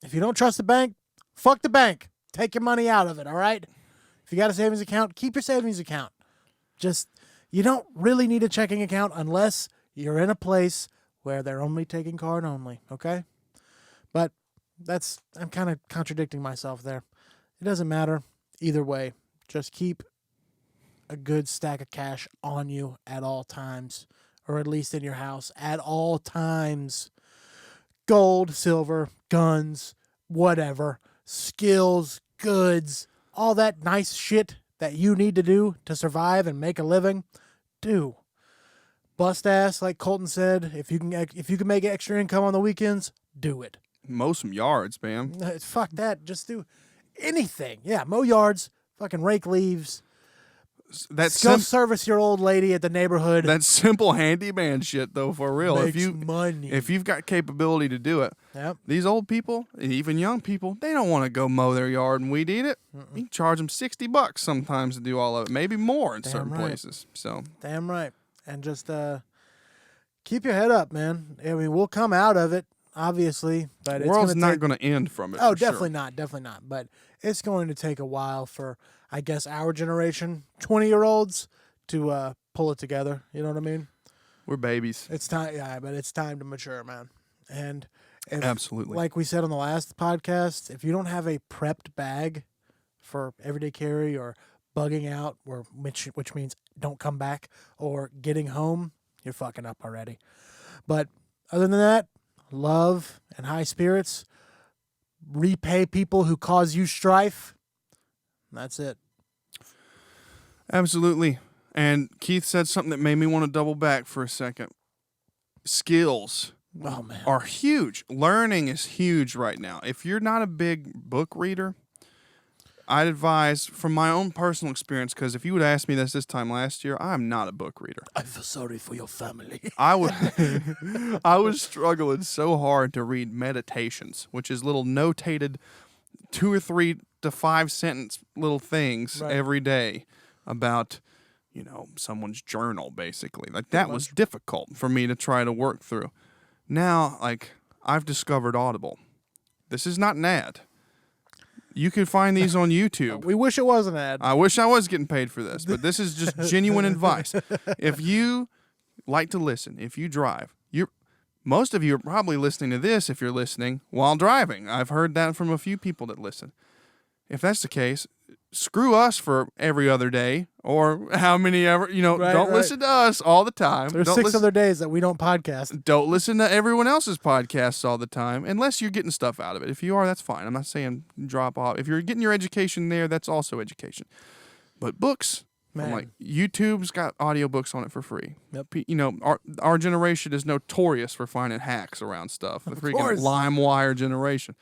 S2: if you don't trust the bank, fuck the bank. Take your money out of it, all right? If you got a savings account, keep your savings account. Just, you don't really need a checking account unless you're in a place where they're only taking card only, okay? But I'm kind of contradicting myself there. It doesn't matter either way. Just keep a good stack of cash on you at all times, or at least in your house at all times. Gold, silver, guns, whatever, skills, goods, all that nice shit that you need to do to survive and make a living, do. Bust ass, like Colton said. If you can make extra income on the weekends, do it.
S1: Mow some yards, man.
S2: Fuck that. Just do anything. Yeah, mow yards, fucking rake leaves.
S1: That's
S2: Go service your old lady at the neighborhood.
S1: That's simple handyman shit, though, for real.
S2: Makes money.
S1: If you've got capability to do it,
S2: Yep.
S1: these old people, and even young people, they don't want to go mow their yard and weed eat it. You can charge them $60 sometimes to do all of it, maybe more in certain places. So
S2: damn right, and just keep your head up, man. I mean, we'll come out of it, obviously, but
S1: the world's
S2: it's
S1: not going to end from it.
S2: Oh,
S1: for
S2: definitely
S1: sure.
S2: not, definitely not. But it's going to take a while for, I guess, our generation, 20-year-olds, to pull it together. You know what I mean?
S1: We're babies.
S2: It's time, yeah, but it's time to mature, man. And
S1: Absolutely,
S2: like we said on the last podcast, if you don't have a prepped bag for everyday carry or bugging out, which means don't come back, or getting home, you're fucking up already. But other than that, love and high spirits. Repay people who cause you strife. That's it.
S1: Absolutely. And Keith said something that made me want to double back for a second. Skills are huge. Learning is huge right now. If you're not a big book reader, I'd advise, from my own personal experience, because if you would ask me this time last year, I'm not a book reader.
S2: I feel sorry for your family.
S1: I was struggling so hard to read meditations, which is little notated 2 or 3 to 5 sentence little things every day about, someone's journal, basically. Like, that was difficult for me to try to work through. Now, I've discovered Audible. This is not an ad. You can find these on YouTube.
S2: We wish it was an ad.
S1: I wish I was getting paid for this, but this is just genuine advice. If you like to listen, if you drive, most of you are probably listening to this if you're listening while driving. I've heard that from a few people that listen. If that's the case, screw us for every other day or how many ever, don't listen to us all the time.
S2: There's 6 other days that we don't podcast.
S1: Don't listen to everyone else's podcasts all the time unless you're getting stuff out of it. If you are, that's fine. I'm not saying drop off. If you're getting your education there, that's also education. But books, YouTube's got audiobooks on it for free.
S2: Yep.
S1: Our generation is notorious for finding hacks around stuff. The freaking
S2: course.
S1: LimeWire generation.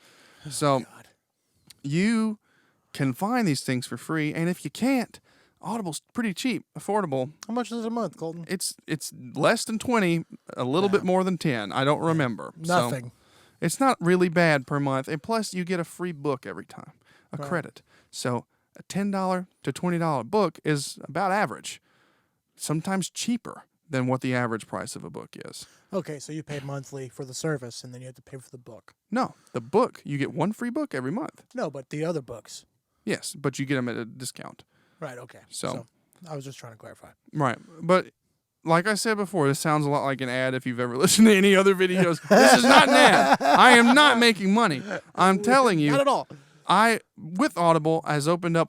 S1: So you can find these things for free, and if you can't, Audible's pretty cheap, affordable.
S2: How much is it a month, Colton?
S1: It's less than 20, a little bit more than 10. I don't remember.
S2: Nothing.
S1: So it's not really bad per month, and plus you get a free book every time, a credit. So a $10 to $20 book is about average, sometimes cheaper than what the average price of a book is.
S2: Okay, so you pay monthly for the service, and then you have to pay for the book.
S1: No, the book, you get one free book every month.
S2: No, but the other books.
S1: Yes, but you get them at a discount.
S2: Right, okay.
S1: So
S2: I was just trying to clarify.
S1: Right, but like I said before, this sounds a lot like an ad if you've ever listened to any other videos. This is not an ad. I am not making money. I'm telling you.
S2: Not at all.
S1: With Audible, has opened up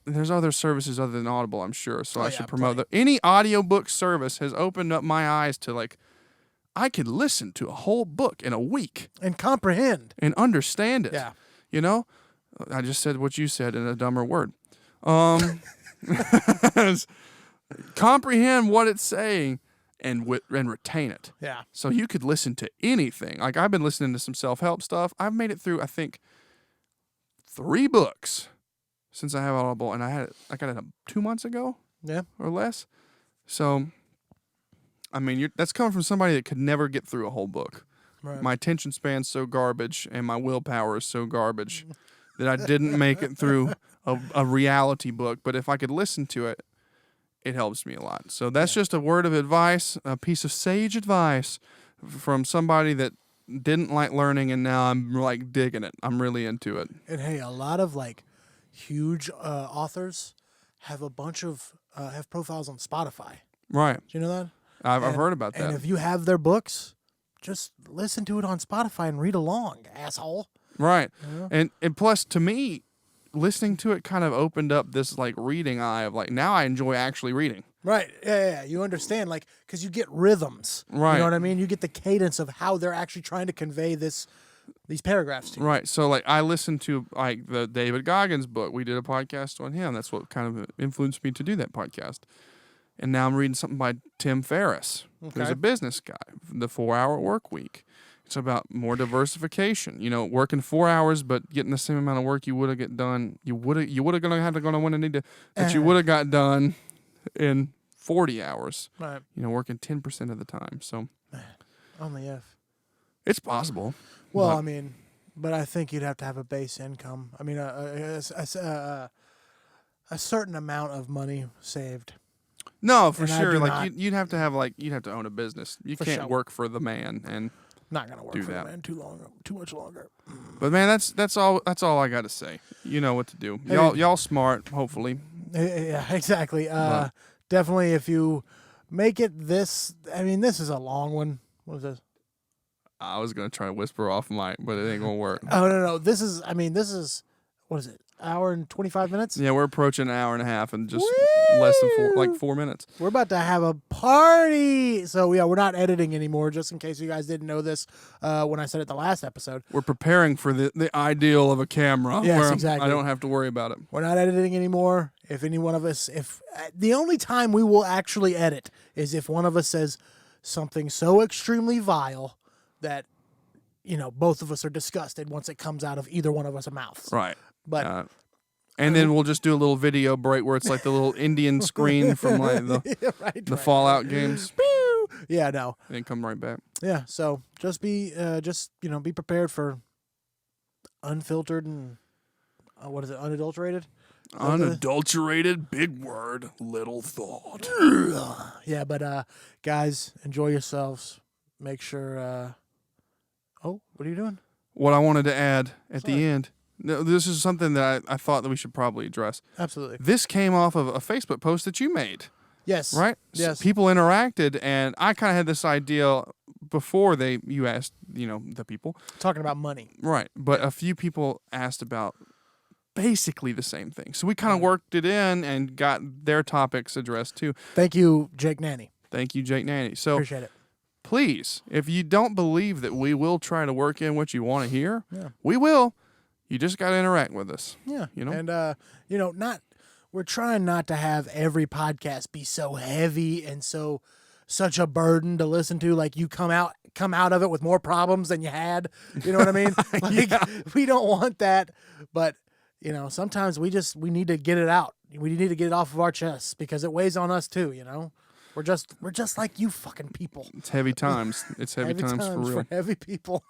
S1: there's other services other than Audible, I'm sure, so I should promote that. Any audiobook service has opened up my eyes to, I could listen to a whole book in a week.
S2: And comprehend.
S1: And understand it.
S2: Yeah.
S1: I just said what you said in a dumber word. Comprehend what it's saying and retain it.
S2: Yeah.
S1: So you could listen to anything. Like, I've been listening to some self-help stuff. I've made it through, I think, 3 books since I have Audible, and I got it 2 months ago.
S2: Yeah.
S1: Or less. So, I mean, that's coming from somebody that could never get through a whole book.
S2: Right.
S1: My attention span's so garbage, and my willpower is so garbage that I didn't make it through a reality book. But if I could listen to it, it helps me a lot. So that's just a word of advice, a piece of sage advice from somebody that didn't like learning, and now I'm digging it. I'm really into it.
S2: And hey, a lot of huge authors have a bunch of have profiles on Spotify.
S1: Right.
S2: Do you know that?
S1: I've heard about that.
S2: And if you have their books, just listen to it on Spotify and read along, asshole.
S1: Right.
S2: Yeah.
S1: And plus, to me, listening to it kind of opened up this like reading eye of like, now I enjoy actually reading.
S2: Right. Yeah. You understand, like, because you get rhythms.
S1: Right.
S2: You know what I mean? You get the cadence of how they're actually trying to convey these paragraphs to you.
S1: Right. So like I listened to like the David Goggins book. We did a podcast on him. That's what kind of influenced me to do that podcast. And now I'm reading something by Tim Ferriss, who's a business guy, The 4-Hour Work Week. It's about more diversification. You know, working 4 hours but getting the same amount of work you would have get done. You would have gonna have to go on and need to that you would have got done in 40 hours.
S2: Right.
S1: You know, working 10% of the time. So
S2: Only if.
S1: it's possible.
S2: Well,
S1: but,
S2: I mean, but I think you'd have to have a base income. I mean, a certain amount of money saved.
S1: no, for
S2: and I
S1: sure.
S2: do
S1: Like
S2: not-
S1: you'd have to have you'd have to own a business. You
S2: For
S1: can't
S2: sure.
S1: work for the man. And
S2: Not gonna work
S1: Do
S2: for
S1: that.
S2: the man too much longer.
S1: but man, that's all I got to say. You know what to do.
S2: Hey.
S1: Y'all smart. Hopefully.
S2: Yeah, exactly.
S1: Right.
S2: Definitely, if you make it this, I mean, this is a long one. What is this?
S1: I was gonna try to whisper off mic, but it ain't gonna work.
S2: Oh no, this is. I mean, this is. What is it? Hour and 25 minutes.
S1: Yeah, we're approaching an hour and a half and just less than 4 minutes.
S2: We're about to have a party. So yeah, we're not editing anymore. Just in case you guys didn't know this, when I said it the last episode,
S1: We're preparing for the ideal of a camera.
S2: Yes,
S1: where
S2: exactly.
S1: I don't have to worry about it.
S2: we're not editing anymore. If any one of us, if the only time we will actually edit is if one of us says something so extremely vile that both of us are disgusted once it comes out of either one of us' mouths.
S1: Right.
S2: But
S1: And then we'll just do a little video break where it's like the little Indian screen from like the Fallout games.
S2: Yeah, no.
S1: And then come right back.
S2: Yeah, so just be be prepared for unfiltered and what is it, unadulterated?
S1: Unadulterated, big word, little thought.
S2: Yeah, but guys, enjoy yourselves. Make sure oh, what are you doing?
S1: What I wanted to add at
S2: Sorry.
S1: the end, no, this is something that I thought that we should probably address.
S2: Absolutely.
S1: This came off of a Facebook post that you made.
S2: Yes.
S1: Right?
S2: Yes.
S1: So people interacted, and I kind of had this idea before you asked, the people.
S2: Talking about money.
S1: Right. But a few people asked about basically the same thing. So we kind of worked it in and got their topics addressed too.
S2: Thank you, Jake Nanny.
S1: Thank you, Jake Nanny. So
S2: Appreciate it.
S1: please, if you don't believe that we will try to work in what you want to hear,
S2: Yeah.
S1: we will. You just got to interact with us.
S2: Yeah.
S1: And,
S2: we're trying not to have every podcast be so heavy and such a burden to listen to. Like you come out of it with more problems than you had. You know what I mean? We don't want that. But, sometimes we need to get it out. We need to get it off of our chests because it weighs on us too, We're just like you fucking people.
S1: It's heavy times. It's heavy times for real.
S2: For heavy people.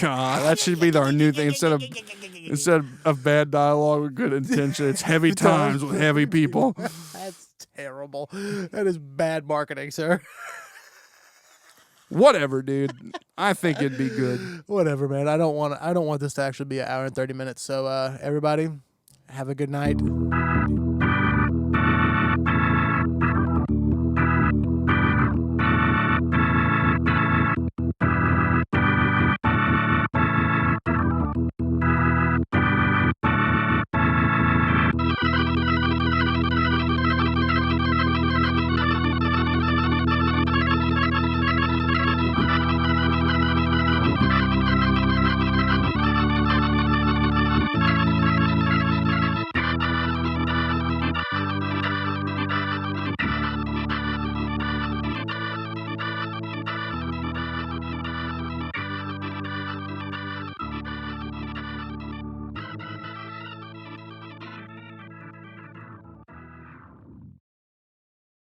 S1: God, that should be our new thing. Instead of bad dialogue with good intention, it's heavy times with heavy people.
S2: That's terrible. That is bad marketing, sir.
S1: Whatever, dude. I think it'd be good.
S2: Whatever, man. I don't want this to actually be an hour and 30 minutes. So everybody, have a good night.